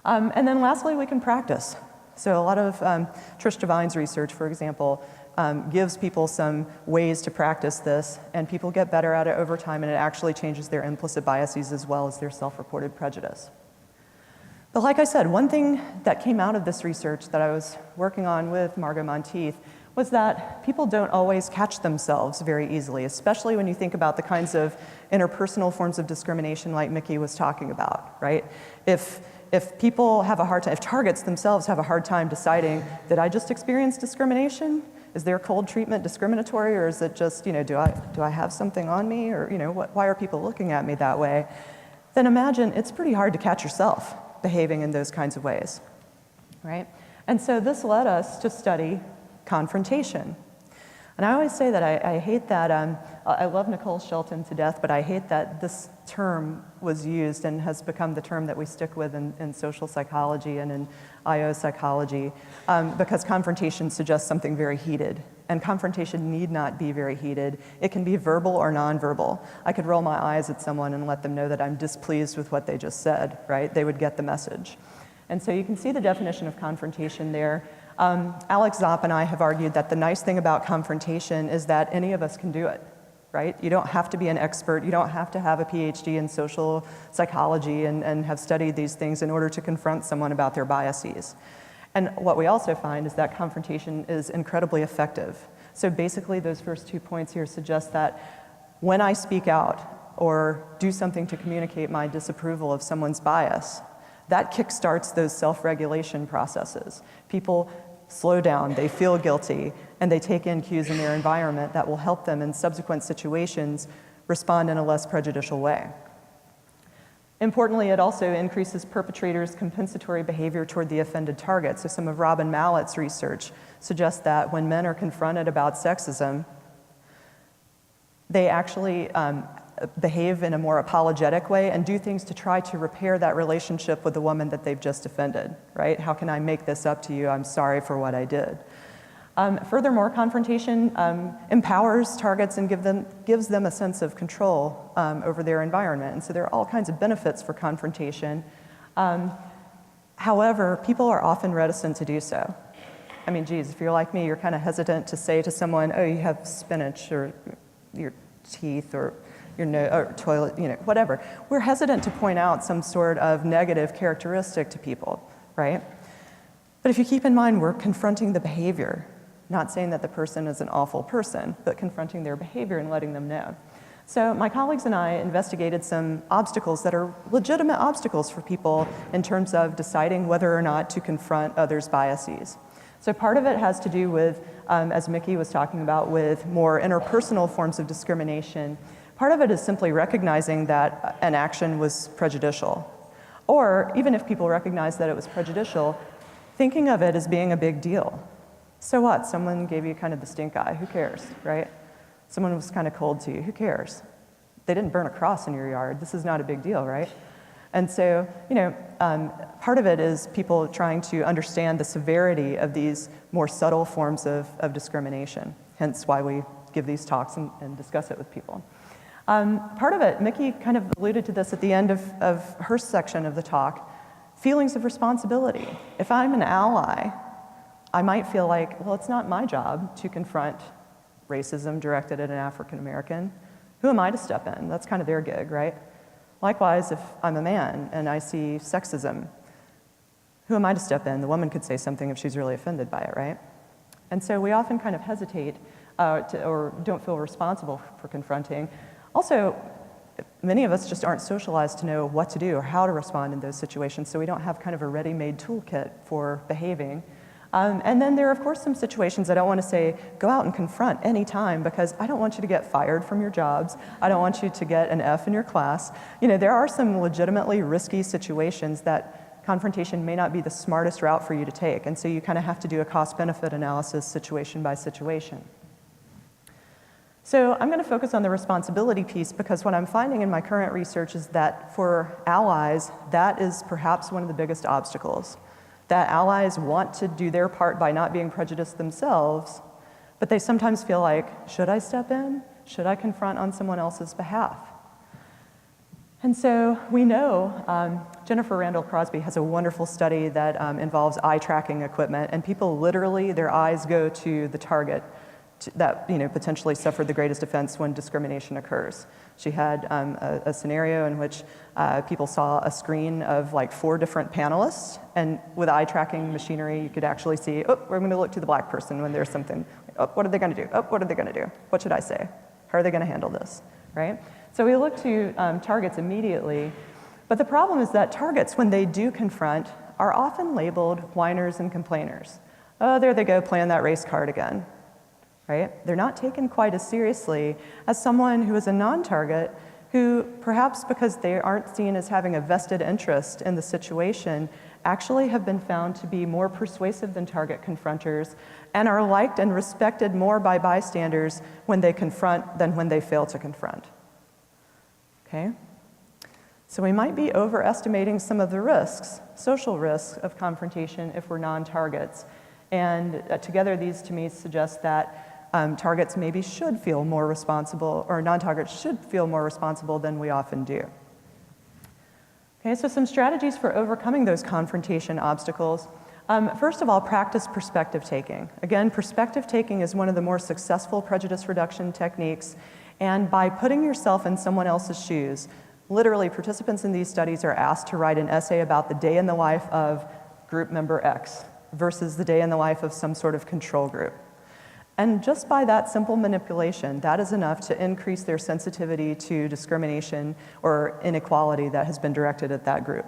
And then lastly, we can practice. So a lot of Trish Devine's research, for example, gives people some ways to practice this, and people get better at it over time, and it actually changes their implicit biases as well as their self-reported prejudice. But like I said, one thing that came out of this research that I was working on with Margot Monteith was that people don't always catch themselves very easily, especially when you think about the kinds of interpersonal forms of discrimination like Mickey was talking about, right? If people have a hard time, if targets themselves have a hard time deciding, did I just experience discrimination? Is their cold treatment discriminatory, or is it just, do I have something on me, or why are people looking at me that way? Then imagine it's pretty hard to catch yourself behaving in those kinds of ways, right? And so this led us to study confrontation. And I always say that I hate that, I love Nicole Shelton to death, but I hate that this term was used and has become the term that we stick with in social psychology and in IO psychology, because confrontation suggests something very heated. And confrontation need not be very heated. It can be verbal or nonverbal. I could roll my eyes at someone and let them know that I'm displeased with what they just said, right? They would get the message. And so you can see the definition of confrontation there. Alex Zopp and I have argued that the nice thing about confrontation is that any of us can do it, right? You don't have to be an expert. You don't have to have a PhD in social psychology and have studied these things in order to confront someone about their biases. And what we also find is that confrontation is incredibly effective. So basically, those first 2 points here suggest that when I speak out or do something to communicate my disapproval of someone's bias, that kickstarts those self-regulation processes. People slow down, they feel guilty, and they take in cues in their environment that will help them in subsequent situations respond in a less prejudicial way. Importantly, it also increases perpetrators' compensatory behavior toward the offended target. So some of Robin Mallett's research suggests that when men are confronted about sexism, they actually behave in a more apologetic way and do things to try to repair that relationship with the woman that they've just offended, right? How can I make this up to you? I'm sorry for what I did. Furthermore, confrontation empowers targets and gives them a sense of control over their environment. And so there are all kinds of benefits for confrontation. However, people are often reticent to do so. I mean, geez, if you're like me, you're kind of hesitant to say to someone, oh, you have spinach, or your teeth, or your or toilet, whatever. We're hesitant to point out some sort of negative characteristic to people, right? But if you keep in mind, we're confronting the behavior, not saying that the person is an awful person, but confronting their behavior and letting them know. So my colleagues and I investigated some obstacles that are legitimate obstacles for people in terms of deciding whether or not to confront others' biases. So part of it has to do with, as Mickey was talking about, with more interpersonal forms of discrimination. Part of it is simply recognizing that an action was prejudicial. Or even if people recognize that it was prejudicial, thinking of it as being a big deal. So what? Someone gave you kind of the stink eye. Who cares, right? Someone was kind of cold to you. Who cares? They didn't burn a cross in your yard. This is not a big deal, right? And so, part of it is people trying to understand the severity of these more subtle forms of discrimination, hence why we give these talks and discuss it with people. Part of it, Mickey kind of alluded to this at the end of her section of the talk, feelings of responsibility. If I'm an ally, I might feel like, well, it's not my job to confront racism directed at an African American. Who am I to step in? That's kind of their gig, right? Likewise, if I'm a man and I see sexism, who am I to step in? The woman could say something if she's really offended by it, right? And so we often kind of hesitate or don't feel responsible for confronting. Also, many of us just aren't socialized to know what to do or how to respond in those situations, so we don't have kind of a ready-made toolkit for behaving. And then there are, of course, some situations I don't want to say, go out and confront any time, because I don't want you to get fired from your jobs. I don't want you to get an F in your class. There are some legitimately risky situations that confrontation may not be the smartest route for you to take, and so you kind of have to do a cost-benefit analysis situation by situation. So I'm going to focus on the responsibility piece, because what I'm finding in my current research is that for allies, that is perhaps one of the biggest obstacles. That allies want to do their part by not being prejudiced themselves, but they sometimes feel like, should I step in? Should I confront on someone else's behalf? And so we know, Jennifer Randall Crosby has a wonderful study that involves eye tracking equipment, and people literally, their eyes go to the target that potentially suffered the greatest offense when discrimination occurs. She had a scenario in which people saw a screen of like 4 different panelists, and with eye tracking machinery, you could actually see, oh, we're going to look to the black person when there's something. Oh, what are they going to do? Oh, what are they going to do? What should I say? How are they going to handle this, right? So we look to targets immediately, but the problem is that targets, when they do confront, are often labeled whiners and complainers. Oh, there they go, playing that race card again. Right? They're not taken quite as seriously as someone who is a non-target, who perhaps because they aren't seen as having a vested interest in the situation, actually have been found to be more persuasive than target confronters and are liked and respected more by bystanders when they confront than when they fail to confront. Okay? So we might be overestimating some of the risks, social risks of confrontation if we're non-targets. And together these to me suggest that targets maybe should feel more responsible, or non-targets should feel more responsible than we often do. Okay, so some strategies for overcoming those confrontation obstacles. First of all, practice perspective taking. Again, perspective taking is one of the more successful prejudice reduction techniques, and by putting yourself in someone else's shoes, literally participants in these studies are asked to write an essay about the day in the life of group member X versus the day in the life of some sort of control group. And just by that simple manipulation, that is enough to increase their sensitivity to discrimination or inequality that has been directed at that group.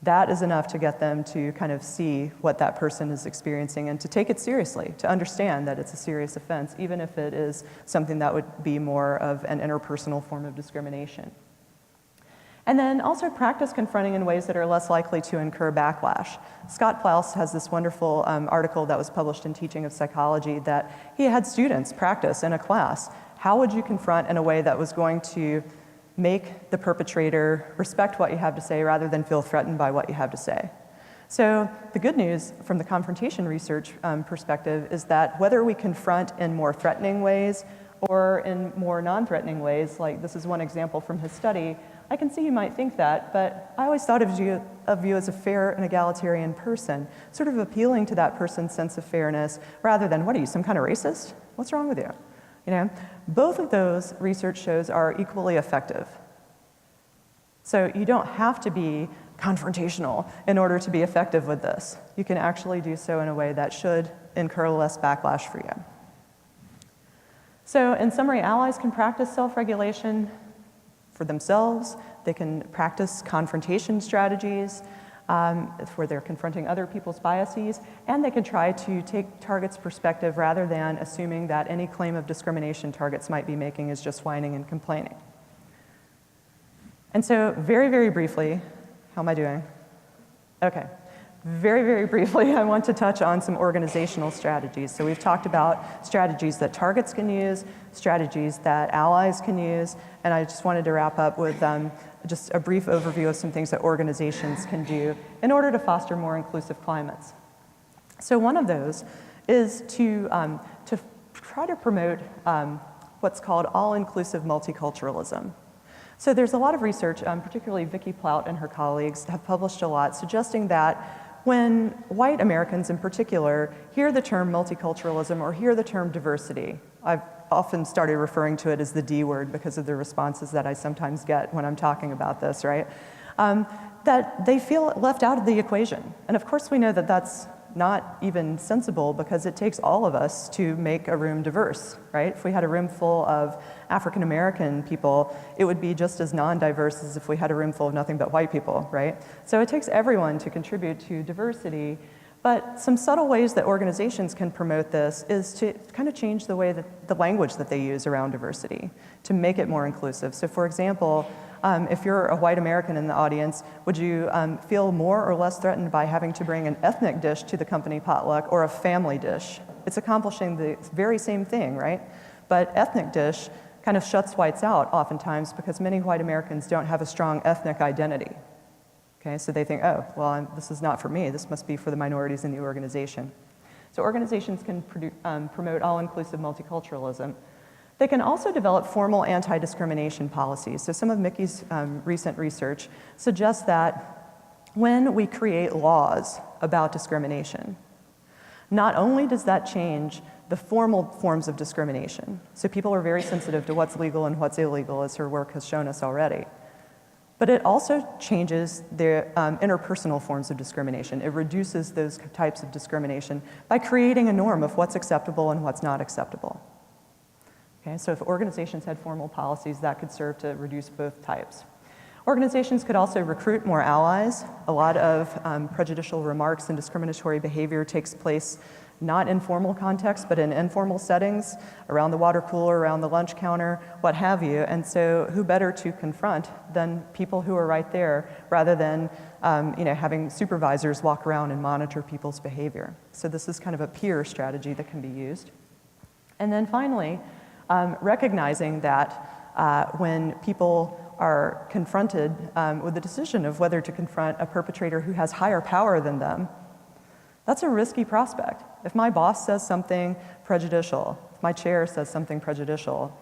That is enough to get them to kind of see what that person is experiencing and to take it seriously, to understand that it's a serious offense, even if it is something that would be more of an interpersonal form of discrimination. And then also practice confronting in ways that are less likely to incur backlash. Scott Plouse has this wonderful article that was published in Teaching of Psychology that he had students practice in a class. How would you confront in a way that was going to make the perpetrator respect what you have to say rather than feel threatened by what you have to say? So the good news from the confrontation research perspective is that whether we confront in more threatening ways or in more non-threatening ways, like this is one example from his study, I can see you might think that, but I always thought of you as a fair and egalitarian person, sort of appealing to that person's sense of fairness rather than, what are you, some kind of racist? What's wrong with you? You know, both of those research shows are equally effective. So you don't have to be confrontational in order to be effective with this. You can actually do so in a way that should incur less backlash for you. So in summary, allies can practice self-regulation for themselves. They can practice confrontation strategies where they're confronting other people's biases, and they can try to take targets' perspective rather than assuming that any claim of discrimination targets might be making is just whining and complaining. And so very, very briefly, how am I doing? Okay. Very, very briefly, I want to touch on some organizational strategies. So we've talked about strategies that targets can use, strategies that allies can use, and I just wanted to wrap up with just a brief overview of some things that organizations can do in order to foster more inclusive climates. So one of those is to try to promote what's called all-inclusive multiculturalism. So there's a lot of research, particularly Vicki Plout and her colleagues have published a lot, suggesting that when white Americans in particular hear the term multiculturalism or hear the term diversity, I've often started referring to it as the D word because of the responses that I sometimes get when I'm talking about this, right? That they feel left out of the equation. And of course we know that that's not even sensible because it takes all of us to make a room diverse, right? If we had a room full of African American people, it would be just as non-diverse as if we had a room full of nothing but white people, right? So it takes everyone to contribute to diversity, but some subtle ways that organizations can promote this is to kind of change the way that the language that they use around diversity to make it more inclusive. So for example, if you're a white American in the audience, would you feel more or less threatened by having to bring an ethnic dish to the company potluck or a family dish? It's accomplishing the very same thing, right? But ethnic dish kind of shuts whites out oftentimes because many white Americans don't have a strong ethnic identity. Okay, so they think, oh, well, this is not for me. This must be for the minorities in the organization. So organizations can promote all-inclusive multiculturalism. They can also develop formal anti-discrimination policies. So some of Mickey's recent research suggests that when we create laws about discrimination, not only does that change the formal forms of discrimination, so people are very sensitive to what's legal and what's illegal, as her work has shown us already, but it also changes the interpersonal forms of discrimination. It reduces those types of discrimination by creating a norm of what's acceptable and what's not acceptable. Okay, so if organizations had formal policies, that could serve to reduce both types. Organizations could also recruit more allies. A lot of prejudicial remarks and discriminatory behavior takes place not in formal contexts, but in informal settings, around the water cooler, around the lunch counter, what have you. And so who better to confront than people who are right there, rather than having supervisors walk around and monitor people's behavior. So this is kind of a peer strategy that can be used. And then finally, recognizing that when people are confronted with the decision of whether to confront a perpetrator who has higher power than them, that's a risky prospect. If my boss says something prejudicial, if my chair says something prejudicial,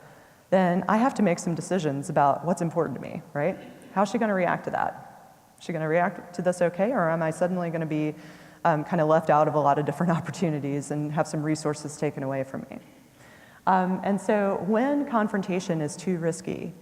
then I have to make some decisions about what's important to me, right? How's she gonna react to that? Is she gonna react to this okay, or am I suddenly gonna be kind of left out of a lot of different opportunities and have some resources taken away from me? And so when confrontation is too risky,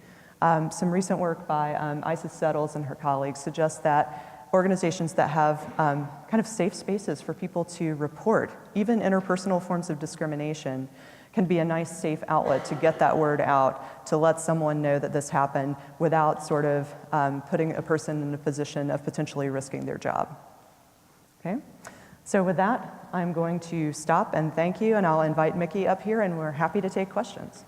some recent work by Isis Settles and her colleagues suggests that organizations that have kind of safe spaces for people to report, even interpersonal forms of discrimination, can be a nice safe outlet to get that word out, to let someone know that this happened without sort of putting a person in a position of potentially risking their job. Okay? So with that, I'm going to stop and thank you, and I'll invite Mickey up here, and we're happy to take questions.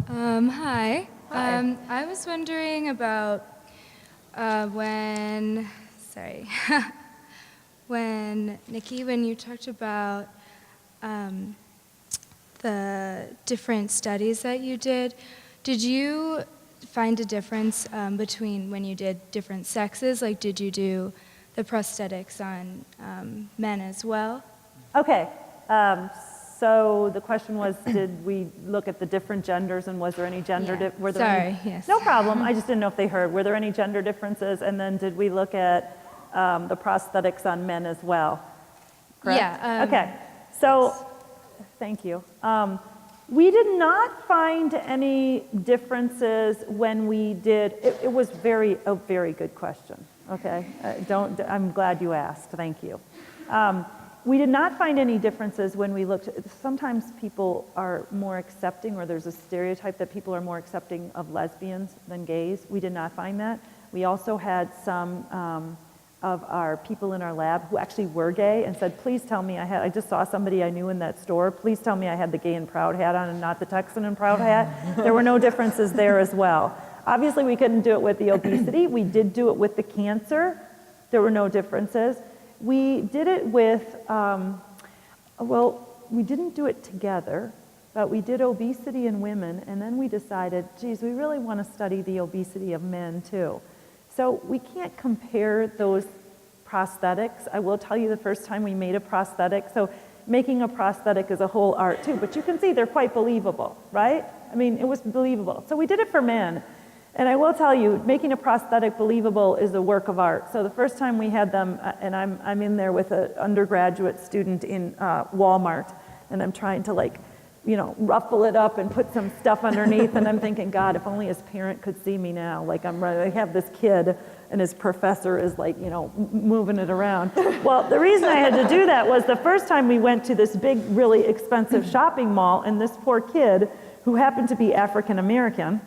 Hi. Hi. I was wondering about when Nikki, when you talked about the different studies that you did you find a difference between when you did different sexes? Like, did you do the prosthetics on men as well? Okay, So the question was, did we look at the different genders and was there any gender, Yeah. were there any, Sorry, yes. No problem, I just didn't know if they heard. Were there any gender differences? And then did we look at the prosthetics on men as well? Correct? Yeah. Okay, so, thank you. We did not find any differences when we did, it was a very good question, okay? I'm glad you asked, thank you. We did not find any differences when we looked, sometimes people are more accepting, or there's a stereotype that people are more accepting of lesbians than gays. We did not find that. We also had some of our people in our lab who actually were gay and said, please tell me I just saw somebody I knew in that store, please tell me I had the gay and proud hat on and not the Texan and proud hat. There were no differences there as well. Obviously we couldn't do it with the obesity. We did do it with the cancer. There were no differences. We did it with, we didn't do it together, but we did obesity in women, and then we decided, geez, we really want to study the obesity of men too. So we can't compare those prosthetics. I will tell you the first time we made a prosthetic, so making a prosthetic is a whole art too, but you can see they're quite believable, right? I mean, it was believable. So we did it for men. And I will tell you, making a prosthetic believable is a work of art. So the first time we had them, and I'm in there with an undergraduate student in Walmart, and I'm trying to ruffle it up and put some stuff underneath, and I'm thinking, God, if only his parent could see me now. Like I have this kid, and his professor is moving it around. Well, the reason I had to do that was the first time we went to this big, really expensive shopping mall, and this poor kid, who happened to be African American,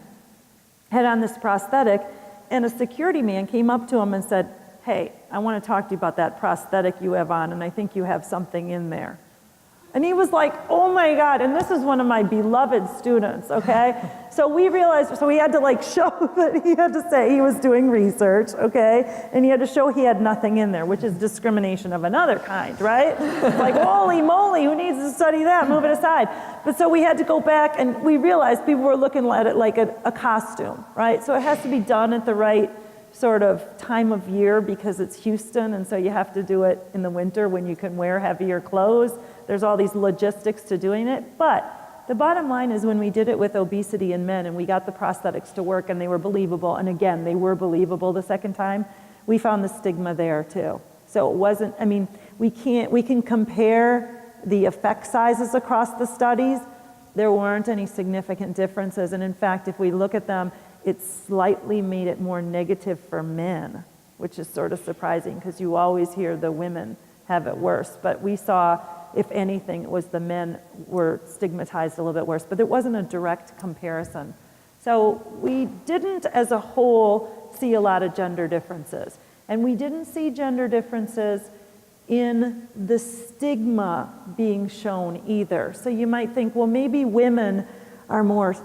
had on this prosthetic, and a security man came up to him and said, hey, I want to talk to you about that prosthetic you have on, and I think you have something in there. And he was like, oh my God, and this is one of my beloved students, okay? So we realized, so he had to show that he had to say he was doing research, okay? And he had to show he had nothing in there, which is discrimination of another kind, right? It's like, holy moly, who needs to study that? Move it aside. But so we had to go back, and we realized people were looking at it like a costume, right? So it has to be done at the right sort of time of year because it's Houston, and so you have to do it in the winter when you can wear heavier clothes. There's all these logistics to doing it, but the bottom line is when we did it with obesity in men and we got the prosthetics to work and they were believable, and again, they were believable the second time, we found the stigma there too. So it wasn't, I mean, we can compare the effect sizes across the studies. There weren't any significant differences, and in fact, if we look at them, it slightly made it more negative for men, which is sort of surprising because you always hear the women have it worse. But we saw, if anything, it was the men were stigmatized a little bit worse, but it wasn't a direct comparison. So we didn't, as a whole, see a lot of gender differences. And we didn't see gender differences in the stigma being shown either. So you might think, well, maybe women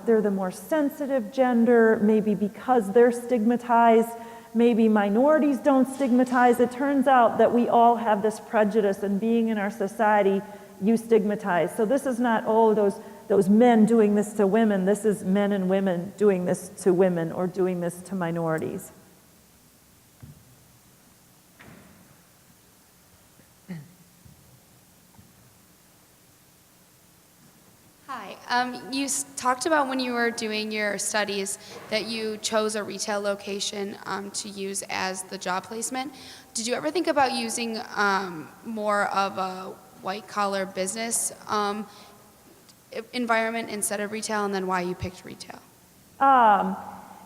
they're the more sensitive gender, maybe because they're stigmatized, maybe minorities don't stigmatize. It turns out that we all have this prejudice, and being in our society, you stigmatize. So this is not, those men doing this to women. This is men and women doing this to women or doing this to minorities. Hi. You talked about when you were doing your studies that you chose a retail location to use as the job placement. Did you ever think about using more of a white-collar business environment instead of retail, and then why you picked retail?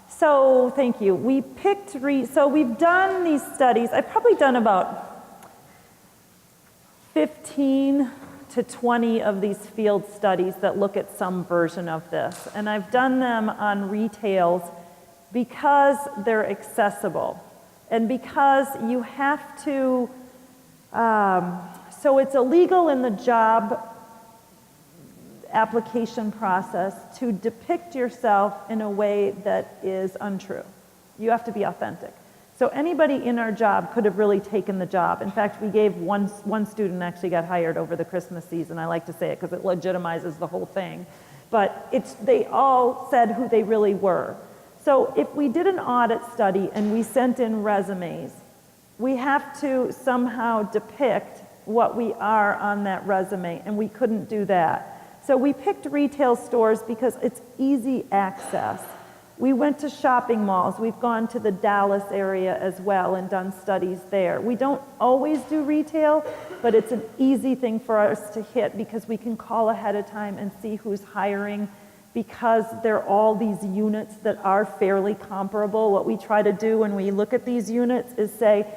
So thank you. We picked, so we've done these studies. I've probably done about 15 to 20 of these field studies that look at some version of this. And I've done them on retails because they're accessible and because you have to, so it's illegal in the job application process to depict yourself in a way that is untrue. You have to be authentic. So anybody in our job could have really taken the job. In fact, we gave one student actually got hired over the Christmas season. I like to say it because it legitimizes the whole thing. But they all said who they really were. So if we did an audit study and we sent in resumes, we have to somehow depict what we are on that resume, and we couldn't do that. So we picked retail stores because it's easy access. We went to shopping malls. We've gone to the Dallas area as well and done studies there. We don't always do retail, but it's an easy thing for us to hit because we can call ahead of time and see who's hiring, because there are all these units that are fairly comparable. What we try to do when we look at these units is say,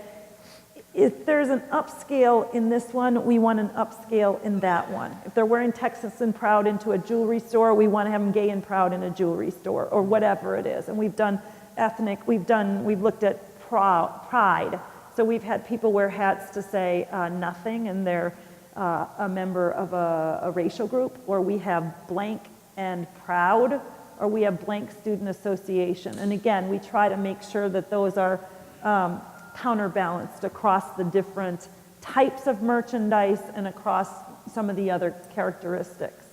if there's an upscale in this one, we want an upscale in that one. If they're wearing Texas and Proud into a jewelry store, we want to have them gay and proud in a jewelry store, or whatever it is. And we've done ethnic, we've looked at pride. So we've had people wear hats to say nothing, and they're a member of a racial group, or we have blank and proud, or we have blank student association. And again, we try to make sure that those are counterbalanced across the different types of merchandise and across some of the other characteristics.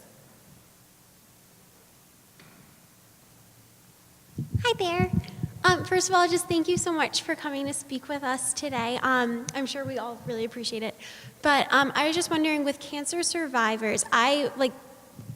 Hi there. First of all, just thank you so much for coming to speak with us today. I'm sure we all really appreciate it. But I was just wondering, with cancer survivors,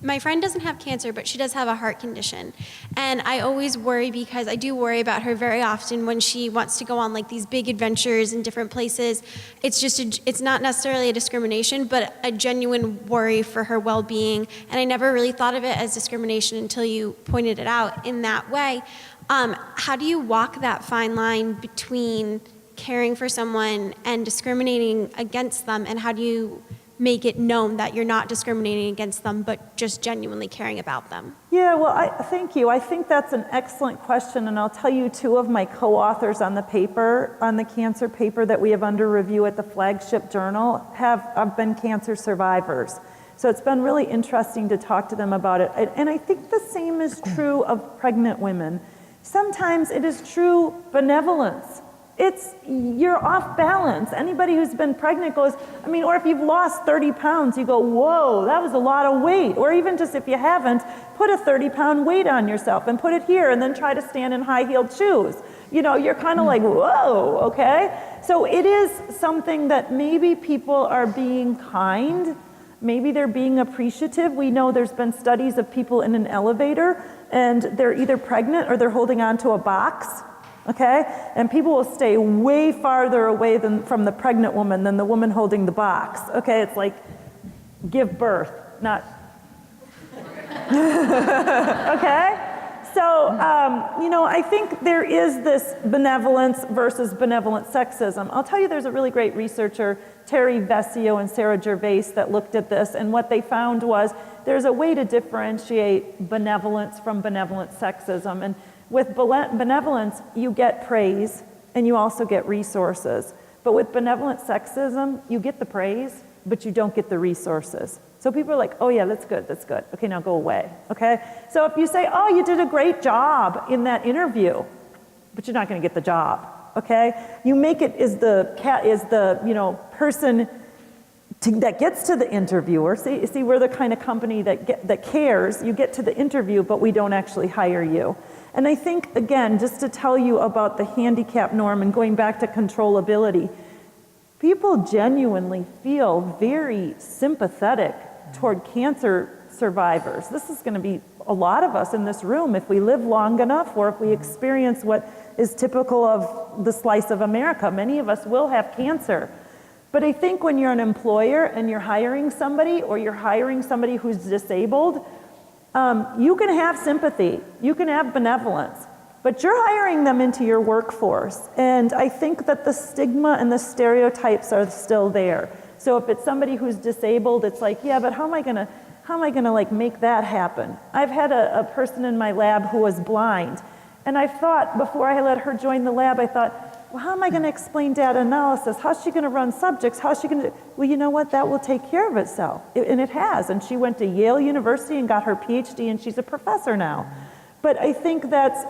my friend doesn't have cancer, but she does have a heart condition. And I always worry, because I do worry about her very often when she wants to go on like these big adventures in different places. It's not necessarily a discrimination, but a genuine worry for her well-being. And I never really thought of it as discrimination until you pointed it out in that way. How do you walk that fine line between caring for someone and discriminating against them? And how do you make it known that you're not discriminating against them, but just genuinely caring about them? Yeah, well, thank you. I think that's an excellent question, and I'll tell you, two of my co-authors on the paper, on the cancer paper that we have under review at the flagship journal, have been cancer survivors. So it's been really interesting to talk to them about it. And I think the same is true of pregnant women. Sometimes it is true benevolence. You're off balance. Anybody who's been pregnant goes, or if you've lost 30 pounds, you go, whoa, that was a lot of weight. Or even just if you haven't, put a 30-pound weight on yourself and put it here and then try to stand in high-heeled shoes. You're kind of like, whoa, okay? So it is something that maybe people are being kind, maybe they're being appreciative. We know there's been studies of people in an elevator and they're either pregnant or they're holding on to a box. Okay? And people will stay way farther away from the pregnant woman than the woman holding the box. Okay? It's like give birth, not. Okay? So, I think there is this benevolence versus benevolent sexism. I'll tell you, there's a really great researcher, Terry Vecchio and Sarah Gervais, that looked at this, and what they found was there's a way to differentiate benevolence from benevolent sexism. And with benevolence, you get praise and you also get resources. But with benevolent sexism, you get the praise, but you don't get the resources. So people are like, oh yeah, that's good. Okay, now go away, okay? So if you say, oh, you did a great job in that interview, but you're not gonna get the job, okay? You make it as the person that gets to the interviewer. See, we're the kind of company that cares. You get to the interview, but we don't actually hire you. And I think, again, just to tell you about the handicap norm and going back to controllability, people genuinely feel very sympathetic toward cancer survivors. This is going to be a lot of us in this room if we live long enough, or if we experience what is typical of the slice of America. Many of us will have cancer. But I think when you're an employer and you're hiring somebody, or you're hiring somebody who's disabled, you can have sympathy, you can have benevolence, but you're hiring them into your workforce. And I think that the stigma and the stereotypes are still there. So if it's somebody who's disabled, it's like, yeah, but how am I gonna like make that happen? I've had a person in my lab who was blind, and I thought, before I let her join the lab, I thought, well, how am I gonna explain data analysis? How's she gonna run subjects? How's she gonna, well, you know what, that will take care of itself. And it has, and she went to Yale University and got her PhD, and she's a professor now. But I think that's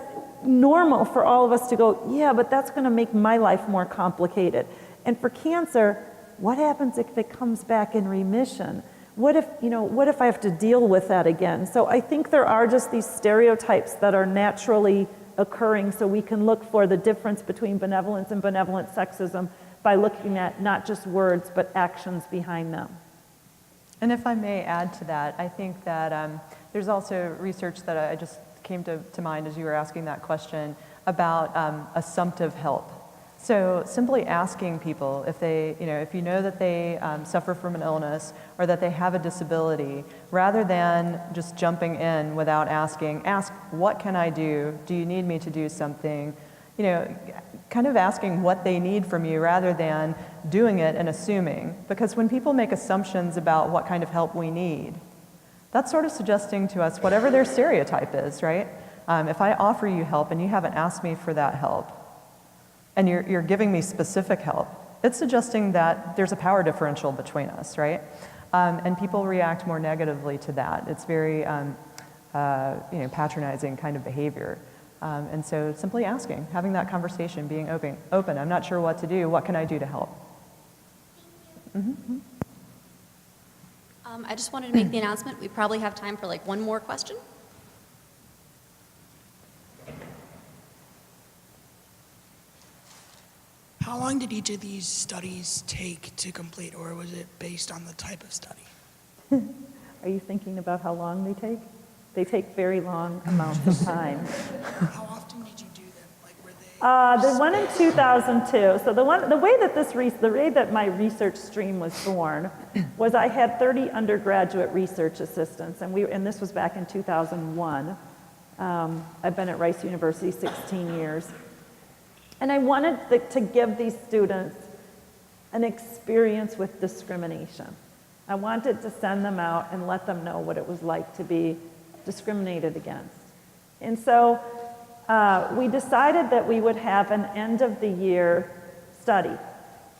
normal for all of us to go, yeah, but that's gonna make my life more complicated. And for cancer, what happens if it comes back in remission? What if I have to deal with that again? So I think there are just these stereotypes that are naturally occurring, so we can look for the difference between benevolence and benevolent sexism by looking at not just words, but actions behind them. And if I may add to that, I think that there's also research that I just came to mind as you were asking that question about assumptive help. So simply asking people if they, if you know that they suffer from an illness or that they have a disability, rather than just jumping in without asking, ask, what can I do? Do you need me to do something? Kind of asking what they need from you rather than doing it and assuming. Because when people make assumptions about what kind of help we need, that's sort of suggesting to us whatever their stereotype is, right? If I offer you help and you haven't asked me for that help, and you're giving me specific help, it's suggesting that there's a power differential between us, right? And people react more negatively to that. It's very patronizing kind of behavior. And so simply asking, having that conversation, being open. I'm not sure what to do. What can I do to help? Mm-hmm. I just wanted to make the announcement. We probably have time for like one more question. How long did each of these studies take to complete, or was it based on the type of study? Are you thinking about how long they take? They take very long amounts of time. How often did you do them? Like, were they? The one in 2002. So the way that my research stream was born was I had 30 undergraduate research assistants, and this was back in 2001. I've been at Rice University 16 years. And I wanted to give these students an experience with discrimination. I wanted to send them out and let them know what it was like to be discriminated against. And so we decided that we would have an end of the year study.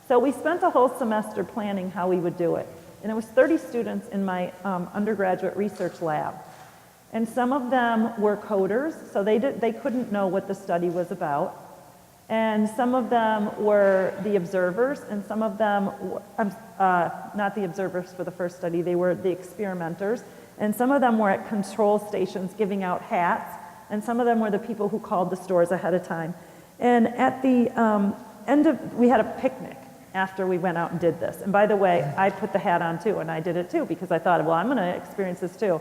So we spent a whole semester planning how we would do it. And it was 30 students in my undergraduate research lab. And some of them were coders, so they couldn't know what the study was about. And some of them were the observers, and some of them were, not the observers for the first study, they were the experimenters. And some of them were at control stations giving out hats, and some of them were the people who called the stores ahead of time. And at the we had a picnic after we went out and did this. And by the way, I put the hat on too, and I did it too, because I thought, well, I'm gonna experience this too.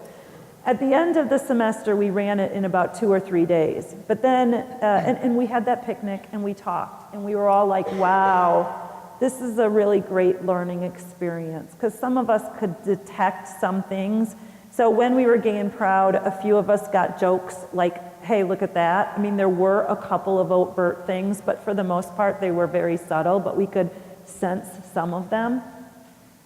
At the end of the semester, we ran it in about 2 or 3 days. But then, and we had that picnic and we talked, and we were all like, wow, this is a really great learning experience, because some of us could detect some things. So when we were gay and proud, a few of us got jokes like, hey, look at that. I mean, there were a couple of overt things, but for the most part, they were very subtle, but we could sense some of them.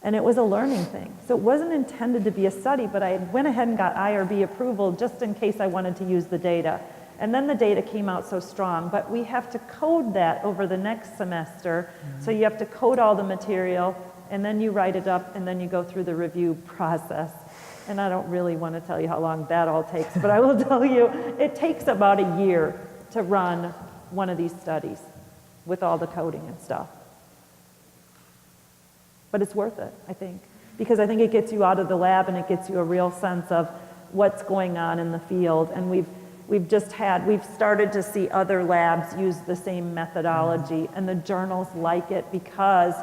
And it was a learning thing. So it wasn't intended to be a study, but I went ahead and got IRB approval just in case I wanted to use the data. And then the data came out so strong, but we have to code that over the next semester. So you have to code all the material, and then you write it up, and then you go through the review process. And I don't really want to tell you how long that all takes, but I will tell you, it takes about a year to run one of these studies with all the coding and stuff. But it's worth it, I think, because I think it gets you out of the lab and it gets you a real sense of what's going on in the field. And we've started to see other labs use the same methodology, and the journals like it because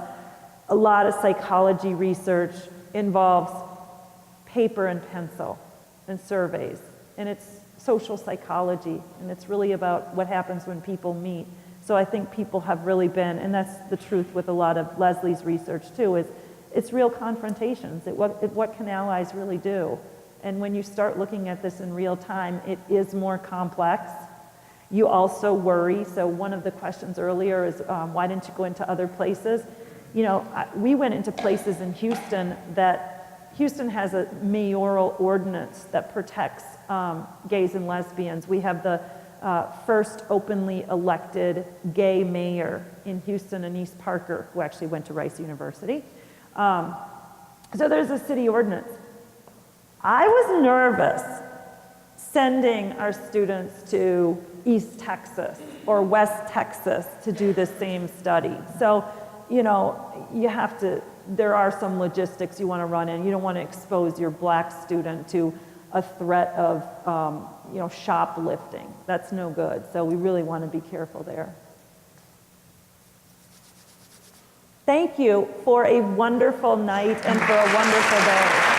a lot of psychology research involves paper and pencil and surveys, and it's social psychology, and it's really about what happens when people meet. So I think people have really been, and that's the truth with a lot of Leslie's research too, is it's real confrontations. What can allies really do? And when you start looking at this in real time, it is more complex. You also worry. So one of the questions earlier is, why didn't you go into other places? We went into places in Houston Houston has a mayoral ordinance that protects gays and lesbians. We have the first openly elected gay mayor in Houston, Anise Parker, who actually went to Rice University. So there's a city ordinance. I was nervous sending our students to East Texas or West Texas to do the same study. So, there are some logistics you want to run in. You don't want to expose your black student to a threat of shoplifting. That's no good. So we really want to be careful there. Thank you for a wonderful night and for a wonderful day.